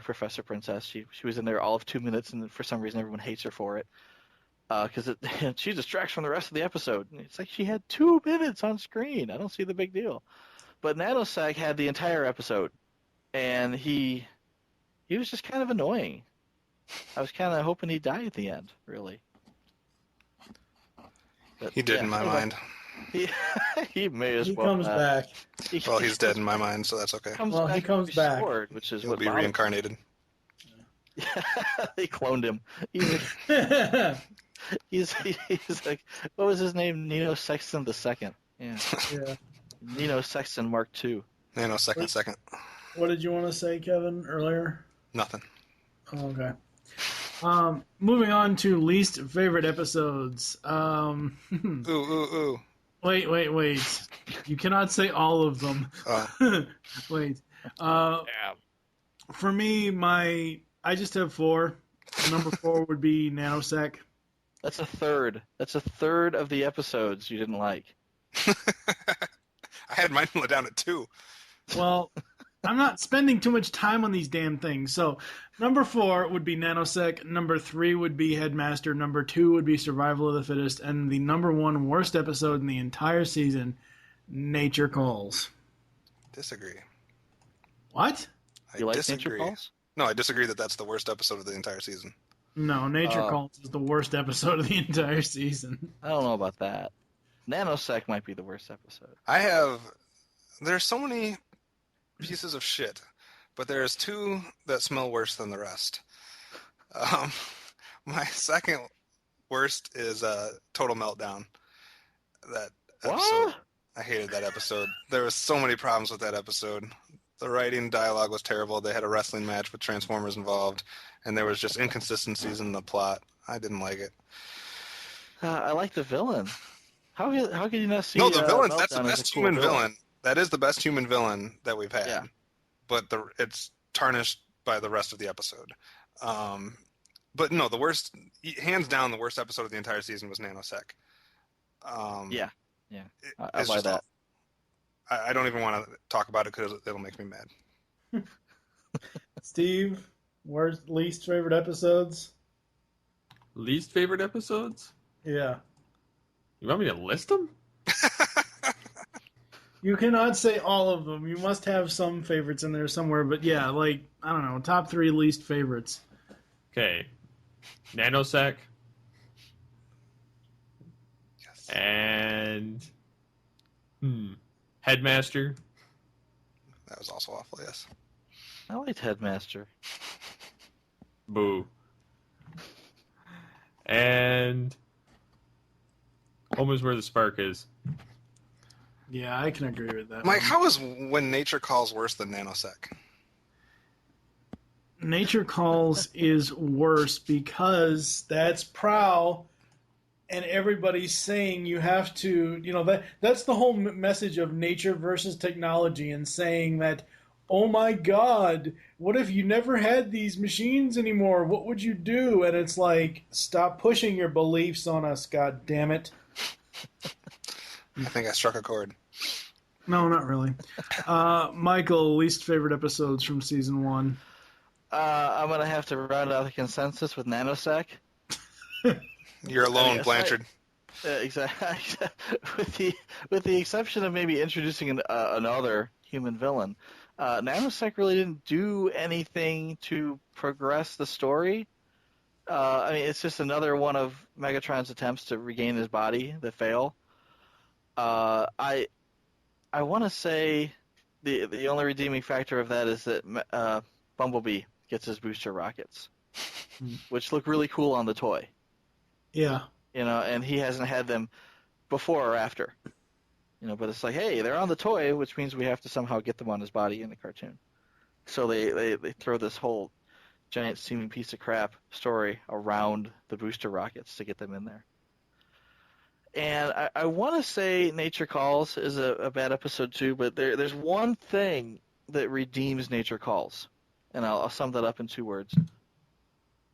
Professor Princess. She was in there all of 2 minutes, and for some reason everyone hates her for it. Because she distracts from the rest of the episode. It's like she had 2 minutes on screen. I don't see the big deal. But Nanosec had the entire episode, and he was just kind of annoying. I was kind of hoping he'd die at the end, really. But, He did in my mind. He may as He well. comes back. Well, he's dead in my mind, so that's okay. He comes back. Sword, which is He'll what be bothers me. reincarnated. They cloned him. He's like, what was his name? Nino Sexton II. Yeah. Yeah. Nino Sexton Mark II. Second. What did you want to say, Kevin, earlier? Nothing. Oh, okay. Moving on to least favorite episodes. Ooh. Wait. You cannot say all of them. Wait. For me, I just have 4. Number 4 would be Nanosec. That's a third. That's a third of the episodes you didn't like. I had mine down at 2. Well, I'm not spending too much time on these damn things. So, number 4 would be Nanosec. Number 3 would be Headmaster. Number 2 would be Survival of the Fittest. And the number 1 worst episode in the entire season, Nature Calls. Disagree. What? You like Nature Calls? No, I disagree that that's the worst episode of the entire season. No, Nature Calls is the worst episode of the entire season. I don't know about that. Nanosec might be the worst episode. There's so many pieces of shit, but there's 2 that smell worse than the rest. My second worst is Total Meltdown. That episode. What? I hated that episode. There was so many problems with that episode. The writing dialogue was terrible. They had a wrestling match with Transformers involved, and there was just inconsistencies in the plot. I didn't like it. I like the villain. How could you not see? No, the villain. That's the Meltdown as a best cool human villain. That is the best human villain that we've had. Yeah. But it's tarnished by the rest of the episode. But no, the worst, hands down, the worst episode of the entire season was Nanosec. Yeah. I buy that. I don't even want to talk about it because it'll make me mad. Steve, least favorite episodes? Least favorite episodes? Yeah. You want me to list them? You cannot say all of them. You must have some favorites in there somewhere. But yeah, I don't know, top 3 least favorites. Okay. Nanosec. Yes. And... Headmaster. That was also awful, yes. I liked Headmaster. Boo. And... Home is where the spark is. Yeah, I can agree with that. Mike, one. how is When Nature Calls worse than Nanosec? Nature Calls is worse because that's Prowl, and everybody's saying you have to, that's the whole message of nature versus technology, and saying that, oh my God, what if you never had these machines anymore? What would you do? And it's like, stop pushing your beliefs on us, God damn it. I think I struck a chord. No, not really. Michael, least favorite episodes from season 1. I'm going to have to round out the consensus with Nanosec. You're alone, Blanchard. Exactly. with the exception of maybe introducing another human villain, Nanosec really didn't do anything to progress the story. It's just another one of Megatron's attempts to regain his body that fail. I want to say the only redeeming factor of that is that Bumblebee gets his booster rockets, which look really cool on the toy. Yeah. And he hasn't had them before or after. But it's like, hey, they're on the toy, which means we have to somehow get them on his body in the cartoon. So they throw this whole giant seeming piece of crap story around the booster rockets to get them in there. And I want to say Nature Calls is a bad episode too, but there's one thing that redeems Nature Calls, and I'll sum that up in 2 words.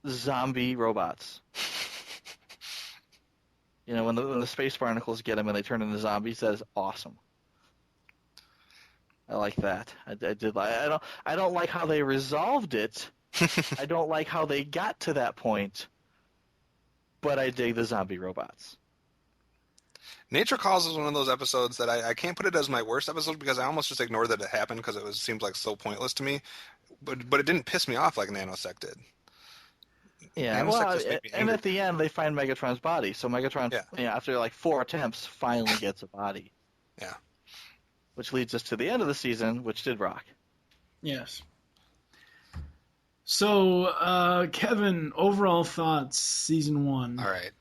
Zombie robots. When the space barnacles get them and they turn into zombies, that is awesome. I like that. I don't like how they resolved it. I don't like how they got to that point, but I dig the zombie robots. Nature Calls is one of those episodes that I can't put it as my worst episode because I almost just ignored that it happened because it seemed like so pointless to me. But it didn't piss me off like Nanosec did. Yeah, and at the end they find Megatron's body. So Megatron, after like 4 attempts, finally gets a body. Yeah. Which leads us to the end of the season, which did rock. Yes. So, Kevin, overall thoughts, season 1. All right.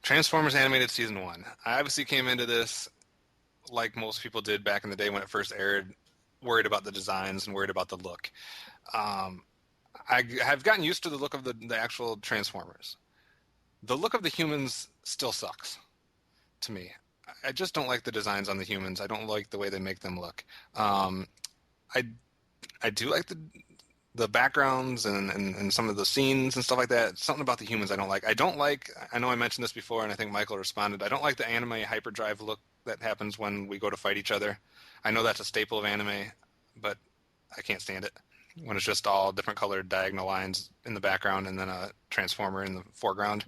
Transformers Animated Season 1. I obviously came into this, like most people did back in the day when it first aired, worried about the designs and worried about the look. I've gotten used to the look of the actual Transformers. The look of the humans still sucks to me. I just don't like the designs on the humans. I don't like the way they make them look. I do like the backgrounds and some of the scenes and stuff like that. Something about the humans I don't like. I know I mentioned this before, and I think Michael responded. I don't like the anime hyperdrive look that happens when we go to fight each other. I know that's a staple of anime, but I can't stand it. When it's just all different colored diagonal lines in the background and then a transformer in the foreground.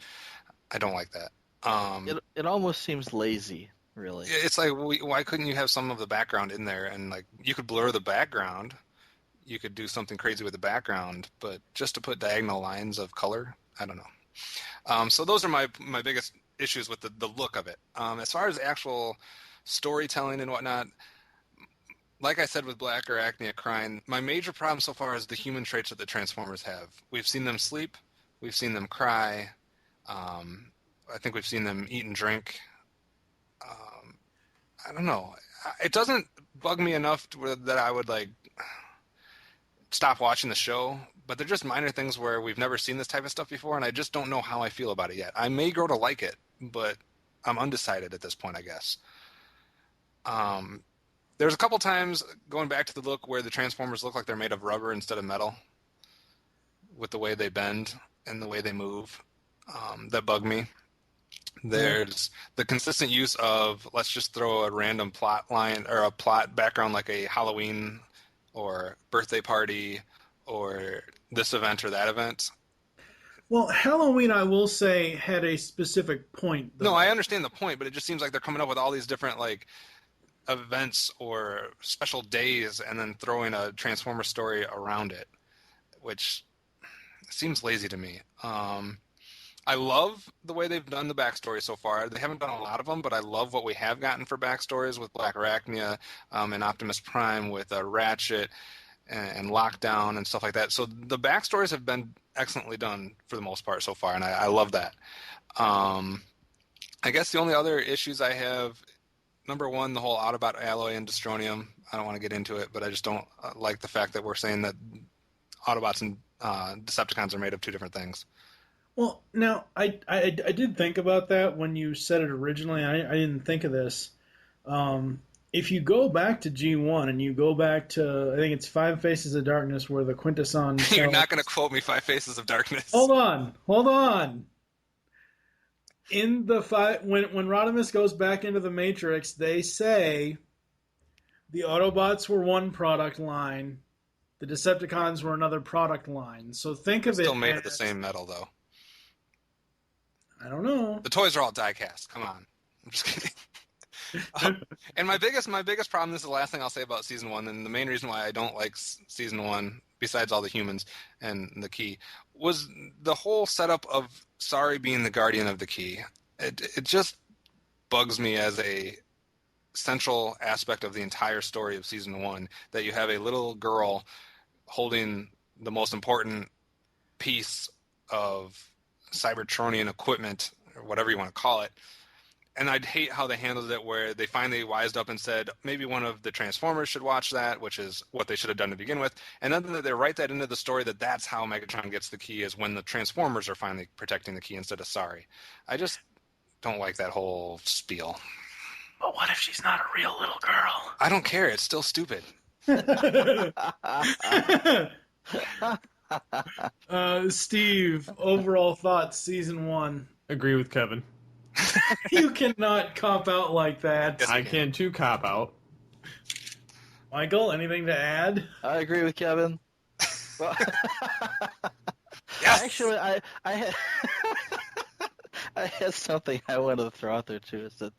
I don't like that. It almost seems lazy, really. It's like, why couldn't you have some of the background in there? And like, you could blur the background. You could do something crazy with the background, but just to put diagonal lines of color, I don't know. So those are my biggest issues with the look of it. As far as actual storytelling and whatnot, like I said with Black Arachnia crying, my major problem so far is the human traits that the Transformers have. We've seen them sleep. We've seen them cry. I think we've seen them eat and drink. I don't know. It doesn't bug me enough that I would like stop watching the show, but they're just minor things where we've never seen this type of stuff before, and I just don't know how I feel about it yet. I may grow to like it, but I'm undecided at this point, I guess. There's a couple times, going back to the look, where the Transformers look like they're made of rubber instead of metal, with the way they bend and the way they move, that bug me. There's the consistent use of, let's just throw a random plot line or a plot background like a Halloween or birthday party or this event or that event. Well, Halloween, I will say, had a specific point, though. No, I understand the point, but it just seems like they're coming up with all these different, like, events or special days and then throwing a Transformer story around it, which seems lazy to me. I love the way they've done the backstory so far. They haven't done a lot of them, but I love what we have gotten for backstories with Black Arachnia and Optimus Prime, with Ratchet and Lockdown and stuff like that. So the backstories have been excellently done for the most part so far, and I love that. I guess the only other issues I have number one, the whole Autobot alloy and Destronium. I don't want to get into it, but I just don't like the fact that we're saying that Autobots and Decepticons are made of two different things. Well, now, I did think about that when you said it originally. I didn't think of this. If you go back to G1 and you go back to, I think it's Five Faces of Darkness, where the Quintesson... You're not going to quote me Five Faces of Darkness. Hold on. In the when Rodimus goes back into the Matrix, they say the Autobots were one product line, the Decepticons were another product line. So think of it still made of the same metal, though. I don't know. The toys are all die-cast. Come on. I'm just kidding. And my biggest problem, this is the last thing I'll say about Season 1, and the main reason why I don't like Season 1, besides all the humans and the key, was the whole setup of Sorry being the guardian of the key. It just bugs me as a central aspect of the entire story of Season 1, that you have a little girl holding the most important piece of Cybertronian equipment, or whatever you want to call it. And I'd hate how they handled it, where they finally wised up and said, maybe one of the Transformers should watch that, which is what they should have done to begin with. And then they write that into the story that that's how Megatron gets the key, is when the Transformers are finally protecting the key instead of Sorry. I just don't like that whole spiel. But what if she's not a real little girl? I don't care. It's still stupid. Steve, overall thoughts, Season 1. Agree with Kevin. You cannot cop out like that. Yes, I can too cop out. Michael, anything to add? I agree with Kevin. Well, yes! Actually, I had I had something I wanted to throw out there too. Is that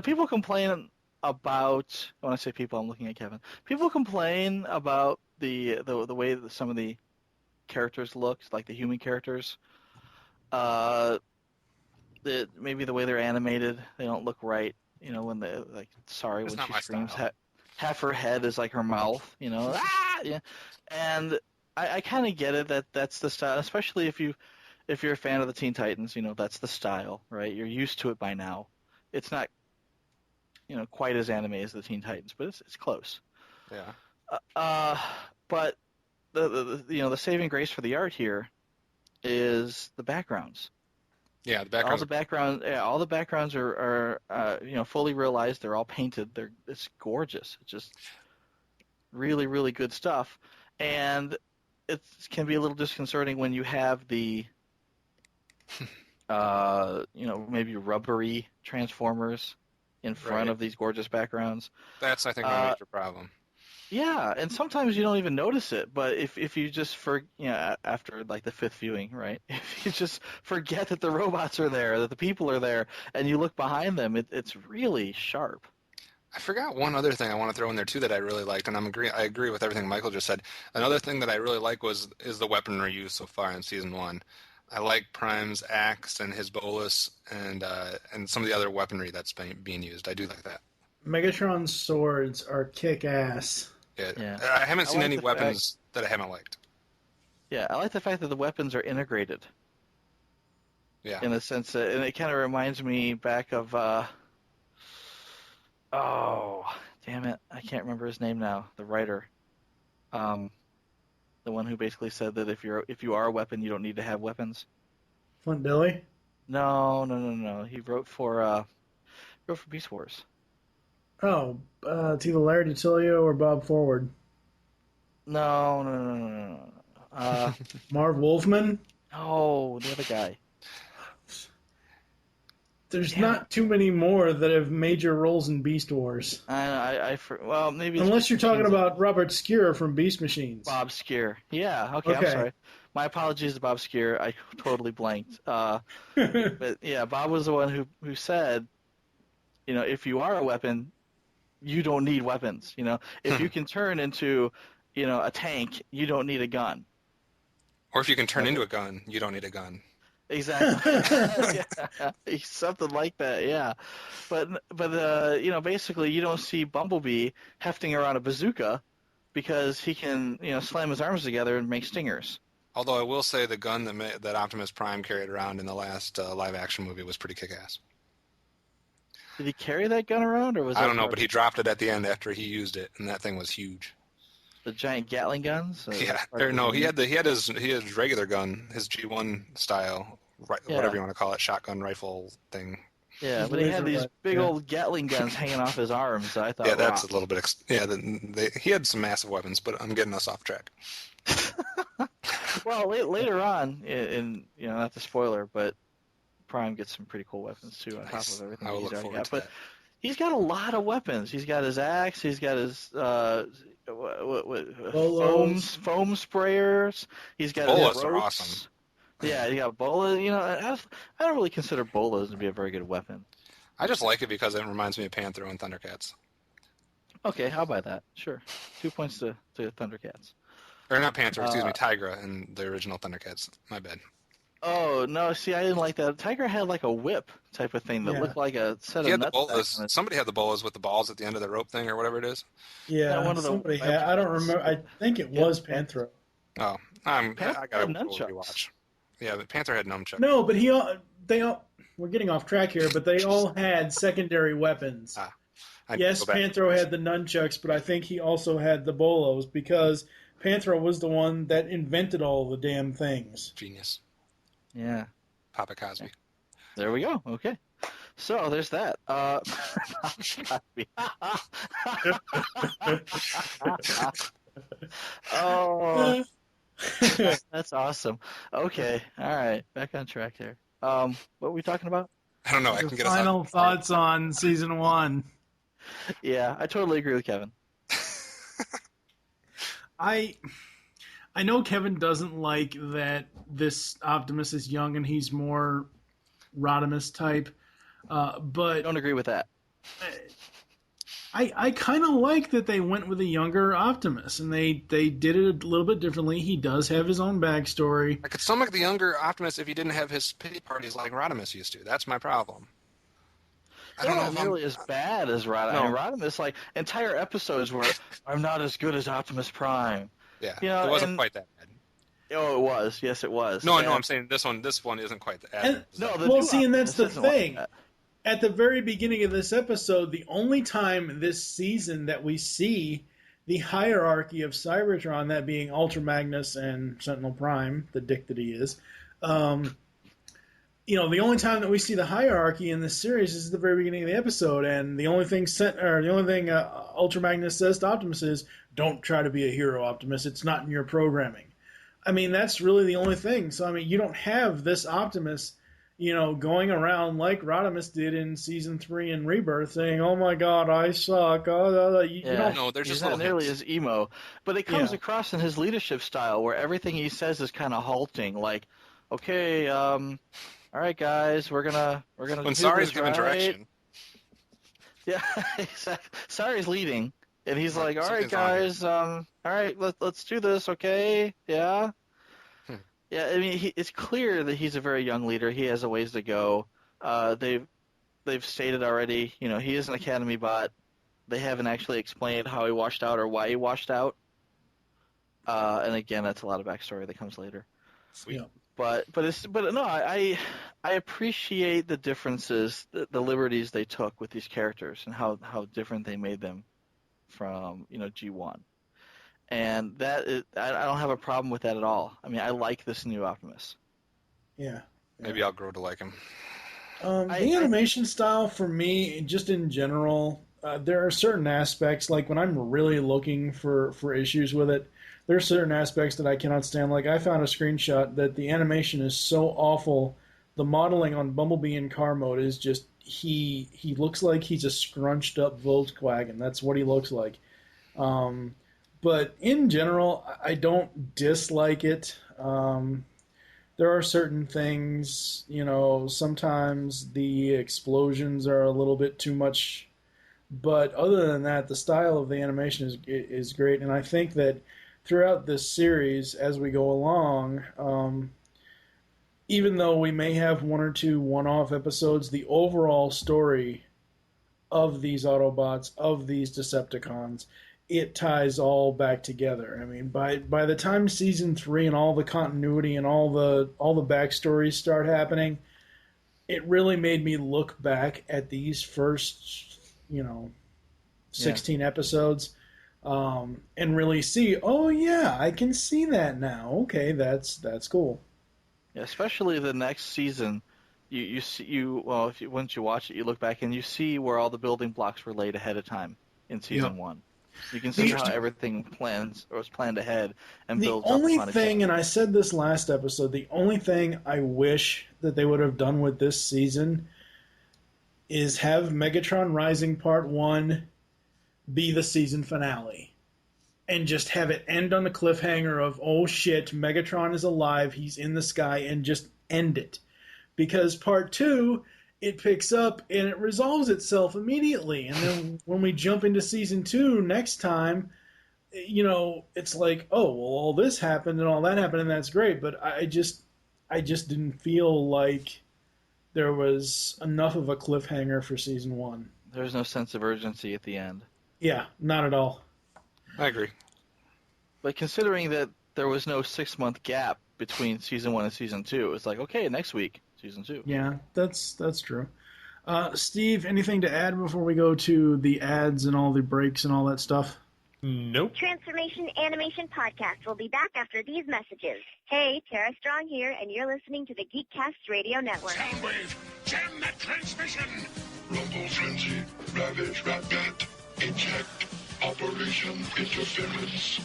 people complain about, when I say people, I'm looking at Kevin. People complain about the way that some of the characters look, like the human characters. Maybe the way they're animated, they don't look right. When they Sorry, That's when she screams, style. half her head is like her mouth. Ah! Yeah. And I kind of get it that's the style, especially if you're a fan of the Teen Titans. That's the style, right? You're used to it by now. It's not quite as anime as the Teen Titans, but it's close. Yeah. But the saving grace for the art here is the backgrounds. Yeah, the backgrounds. All the backgrounds are fully realized. They're all painted. It's gorgeous. It's just really, really good stuff. And it can be a little disconcerting when you have the maybe rubbery Transformers in front of these gorgeous backgrounds. That's, I think, my major problem. Yeah, and sometimes you don't even notice it, but if you just after like the fifth viewing, right? If you just forget that the robots are there, that the people are there, and you look behind them, it's really sharp. I forgot one other thing I want to throw in there too that I really liked, and I agree with everything Michael just said. Another thing that I really like is the weaponry used so far in Season 1. I like Prime's axe and his bolus and some of the other weaponry that's being used. I do like that. Megatron's swords are kick-ass. Yeah. I haven't seen any weapons that I haven't liked. Yeah, I like the fact that the weapons are integrated. Yeah. In a sense that, and it kind of reminds me back of, oh, damn it, I can't remember his name now. The writer, the one who basically said that if you are a weapon, you don't need to have weapons. Flint Dille? No. He wrote for Beast Wars. Oh, it's either Larry DiTilio or Bob Forward. No. Marv Wolfman? Oh, the other guy. There's not too many more that have major roles in Beast Wars. Well, maybe unless you're talking about Robert Skir from Beast Machines. Bob Skir. Yeah. Okay. I'm sorry. My apologies to Bob Skir. I totally blanked. But yeah, Bob was the one who said, if you are a weapon, you don't need weapons. If you can turn into, a tank, you don't need a gun. Or if you can turn into a gun, you don't need a gun. Exactly. Yeah, something like that. Yeah, but basically, you don't see Bumblebee hefting around a bazooka because he can, slam his arms together and make stingers. Although I will say the gun that Optimus Prime carried around in the last live-action movie was pretty kick-ass. Did he carry that gun around, or was I that don't know, part but he dropped it at the end after he used it, and that thing was huge. the giant Gatling guns? Yeah, or no, he had his regular gun, his G1 style, whatever you want to call it, shotgun rifle thing. Yeah, but he had these big old Gatling guns hanging off his arms. I thought, Yeah, that's a little bit. He had some massive weapons, but I'm getting us off track. Well, later on, in not the spoiler, but Prime gets some pretty cool weapons too on top of everything I will he's look already forward got. to But that. he's got a lot of weapons. He's got his axe. He's got his foam sprayers. He's got Bolas his are ropes. awesome. Yeah, you got bolas. I don't really consider bolas to be a very good weapon. I just like it because it reminds me of Panther and Thundercats. Okay, how about that? Sure. 2 points to Thundercats. Or not Panther, excuse me, Tigra in the original Thundercats. My bad. Oh, no, see, I didn't like that. Tiger had like a whip type of thing that looked like a set He of had the nuts. bolas. Somebody had the bolas with the balls at the end of the rope thing or whatever it is. Yeah, one of the somebody had. I don't remember. I think it was Panthro. Oh, I Panther gotta had go nunchucks. rewatch. Yeah, but Panther had nunchucks. No, but they all. We're getting off track here, but they all had secondary weapons. Yes, Panthro had the nunchucks, but I think he also had the bolos because Panthro was the one that invented all the damn things. Genius. Yeah. Papa Cosby. There we go. Okay. So there's that. Oh, that's awesome. Okay. All right. Back on track here. What were we talking about? I don't know. I can get us Final thoughts on season 1. Yeah, I totally agree with Kevin. I know Kevin doesn't like that this Optimus is young and he's more Rodimus type, but I don't agree with that. I kind of like that they went with a younger Optimus and they did it a little bit differently. He does have his own backstory. I could stomach the younger Optimus if he didn't have his pity parties like Rodimus used to. That's my problem. They're not nearly as bad as Rodimus. No. I mean, Rodimus, like, entire episodes where I'm not as good as Optimus Prime. Yeah, it wasn't quite that bad. Oh, it was. Yes, it was. No, I'm saying this one isn't quite that bad. And that's the isn't like thing. that. At the very beginning of this episode, the only time this season that we see the hierarchy of Cybertron, that being Ultra Magnus and Sentinel Prime, the dick that he is, the only time that we see the hierarchy in this series is at the very beginning of the episode, and the only thing Ultra Magnus says to Optimus is, "Don't try to be a hero, Optimus. It's not in your programming." I mean, that's really the only thing. So, I mean, you don't have this Optimus, going around like Rodimus did in season 3 in Rebirth, saying, "Oh my God, I suck." No, there's he's just not little nearly hints. as emo, but it comes across in his leadership style where everything he says is kind of halting. Like, okay, all right, guys, we're gonna. When do Sari's this, given right? direction. Yeah, exactly. Sari's leading, and he's like, "All right, something's wrong guys, all right, let's do this, okay? Yeah." Yeah, I mean, it's clear that he's a very young leader. He has a ways to go. They've stated already, he is an Academy bot. They haven't actually explained how he washed out or why he washed out. And again, that's a lot of backstory that comes later. Sweet. Yeah. But no, I appreciate the differences, the liberties they took with these characters and how different they made them from G1. And I don't have a problem with that at all. I mean, I like this new Optimus. Yeah. Maybe I'll grow to like him. The animation style for me, just in general, there are certain aspects, like when I'm really looking for issues with it, there are certain aspects that I cannot stand. Like I found a screenshot that the animation is so awful. The modeling on Bumblebee in car mode is just, he looks like he's a scrunched up Volkswagen. That's what he looks like. But in general, I don't dislike it. There are certain things, sometimes the explosions are a little bit too much. But other than that, the style of the animation is great. And I think that throughout this series, as we go along, even though we may have one or two one-off episodes, the overall story of these Autobots, of these Decepticons, it ties all back together. I mean, by the time season 3 and all the continuity and all the backstories start happening, it really made me look back at these first, 16 episodes, and really see, oh yeah, I can see that now. Okay, that's cool. Yeah, especially the next season, once you watch it, you look back and you see where all the building blocks were laid ahead of time in season 1. You can see how everything was planned ahead and built up upon The each only thing, and I said this last episode, the only thing I wish that they would have done with this season is have Megatron Rising Part 1 be the season finale. And just have it end on the cliffhanger of, oh shit, Megatron is alive, he's in the sky, and just end it. Because Part 2, it picks up and it resolves itself immediately. And then when we jump into Season 2 next time, it's like, oh, well, all this happened and all that happened, and that's great. But I just didn't feel like there was enough of a cliffhanger for Season 1. There's no sense of urgency at the end. Yeah, not at all. I agree. But considering that there was no 6-month gap between Season 1 and Season 2, it's like, okay, next week, Season 2. Yeah, that's true. Steve, anything to add before we go to the ads and all the breaks and all that stuff? Nope. Transformation Animation Podcast will be back after these messages. Hey, Tara Strong here, and you're listening to the Geekcast Radio Network. Soundwave, jam that transmission! Rumble Frenzy, Ravage Rat-Bat, Eject, Operation Interference.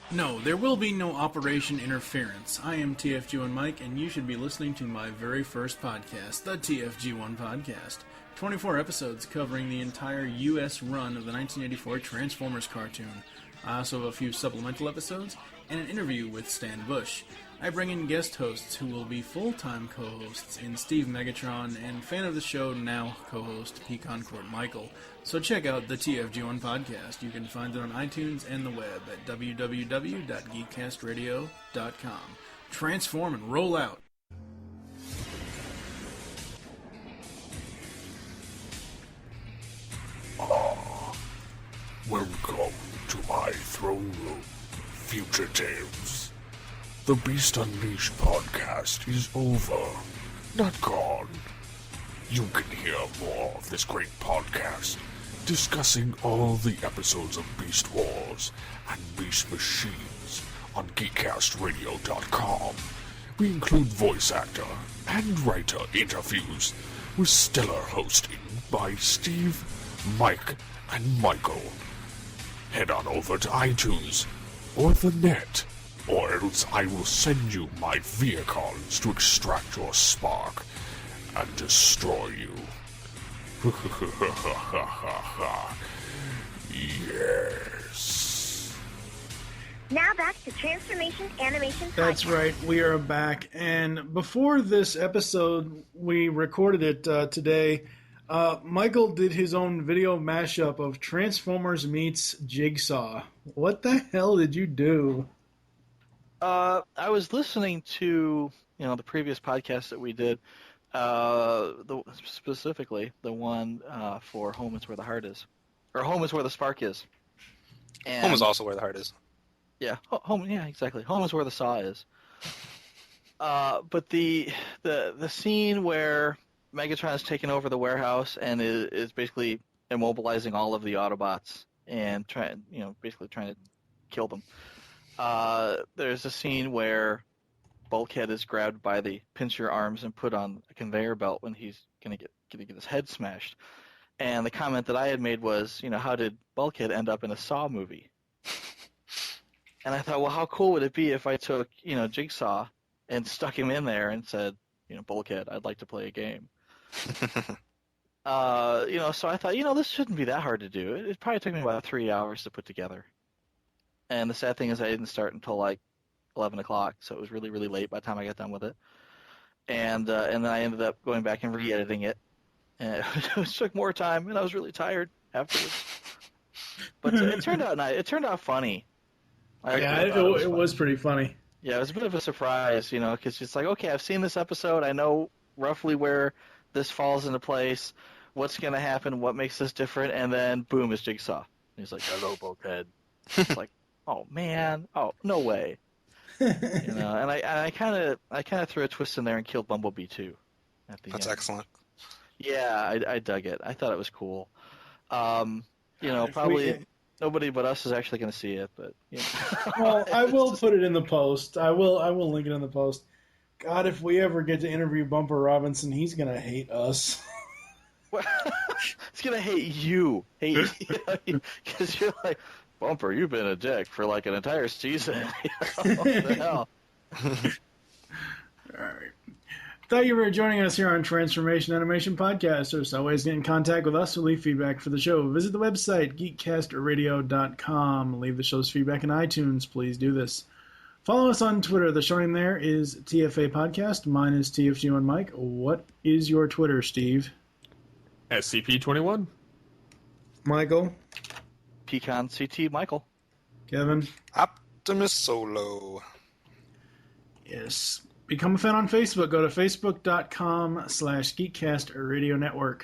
No, there will be no Operation Interference. I am TFG1 Mike, and you should be listening to my very first podcast, the TFG1 Podcast. 24 episodes covering the entire U.S. run of the 1984 Transformers cartoon. I also have a few supplemental episodes and an interview with Stan Bush. I bring in guest hosts who will be full-time co-hosts in Steve Megatron and fan of the show now co-host PecanCtMichael. So check out the TFG1 Podcast. You can find it on iTunes and the web at www.geekcastradio.com. Transform and roll out. Welcome to my throne room, Future Tales. The Beast Unleashed podcast is over, not gone. You can hear more of this great podcast, discussing all the episodes of Beast Wars and Beast Machines on GeekCastRadio.com. We include voice actor and writer interviews with stellar hosting by Steve, Mike, and Michael. Head on over to iTunes or the net, or else I will send you my vehicles to extract your spark and destroy you. Yes. Now back to Transformation Animation Podcast. That's right, we are back. And before this episode, we recorded it today. Michael did his own video mashup of Transformers meets Jigsaw. What the hell did you do? I was listening to the previous podcast that we did, specifically the one for Home is Where the Heart Is, or Home is Where the Spark Is. And, Home is also where the heart is. Yeah, home. Yeah, exactly. Home is where the saw is. But the scene where Megatron has taken over the warehouse and is basically immobilizing all of the Autobots and basically trying to kill them. There's a scene where Bulkhead is grabbed by the pinch your arms and put on a conveyor belt when he's gonna get his head smashed. And the comment that I had made was, how did Bulkhead end up in a Saw movie? And I thought, well, how cool would it be if I took, Jigsaw and stuck him in there and said, Bulkhead, I'd like to play a game. So I thought, this shouldn't be that hard to do. It probably took me about 3 hours to put together. And the sad thing is I didn't start until like 11 o'clock, so it was really, really late by the time I got done with it. And then I ended up going back and re-editing it. And it took more time, and I was really tired afterwards. But it turned out funny. It was pretty funny. Yeah, it was a bit of a surprise, because it's like, okay, I've seen this episode. I know roughly where this falls into place, what's going to happen, what makes this different, and then, boom, it's Jigsaw. And he's like, hello, Bulkhead. It's like, oh, man. Oh, no way. And I kind of threw a twist in there and killed Bumblebee too. That's excellent. Yeah, I dug it. I thought it was cool. Probably nobody but us is actually going to see it, but Well, I will put it in the post. I will link it in the post. God, if we ever get to interview Bumper Robinson, he's going to hate us. He's going to hate you. Because you're like, Bumper, you've been a dick for like an entire season. What the hell? All right. Thank you for joining us here on Transformation Animation Podcast. There's always get in contact with us or leave feedback for the show. Visit the website, GeekCastRadio.com. Leave the show's feedback in iTunes. Please do this. Follow us on Twitter. The show name there is TFA Podcast. Mine is TFG1 Mike. What is your Twitter, Steve? SCP-21. Michael? PecanCtMichael. Kevin? OptimusSolo. Yes. Become a fan on Facebook. Go to facebook.com/GeekCastRadio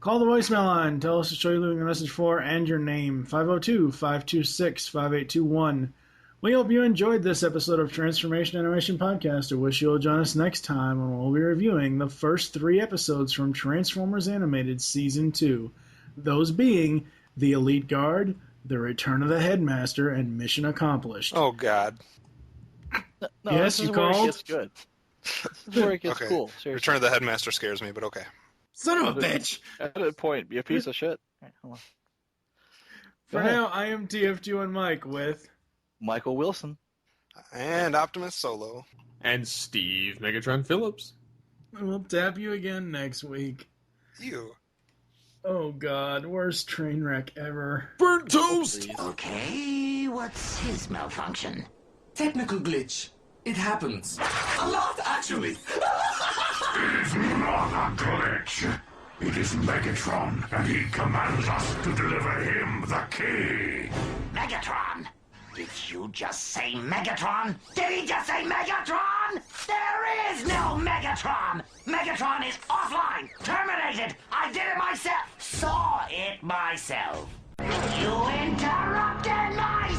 Call the voicemail line. Tell us the show you're leaving a message for and your name. 502-526-5821. We hope you enjoyed this episode of Transformation Animation Podcast. I wish you'll join us next time when we'll be reviewing the first 3 episodes from Transformers Animated Season 2. Those being The Elite Guard, The Return of the Headmaster, and Mission Accomplished. Oh, God. No, yes, this you is where called? it gets good. This is where it gets Okay. cool. Seriously. Return of the Headmaster scares me, but okay. Son of a bitch! At that point, be a piece of shit. Right, hold on. For now, I am TFG1 Mike with Michael Wilson. And OptimusSolo. And Steve Megatron Phillips. We'll tap you again next week. You. Oh God, worst train wreck ever. Burnt toast! Okay, what's his malfunction? Technical glitch. It happens. A lot, actually. It is not a glitch. It is Megatron, and he commands us to deliver him the key. Megatron? Did you just say Megatron? Did he just say Megatron? There is no Megatron! Megatron is offline! Terminated! I did it myself! Saw it myself! You interrupted my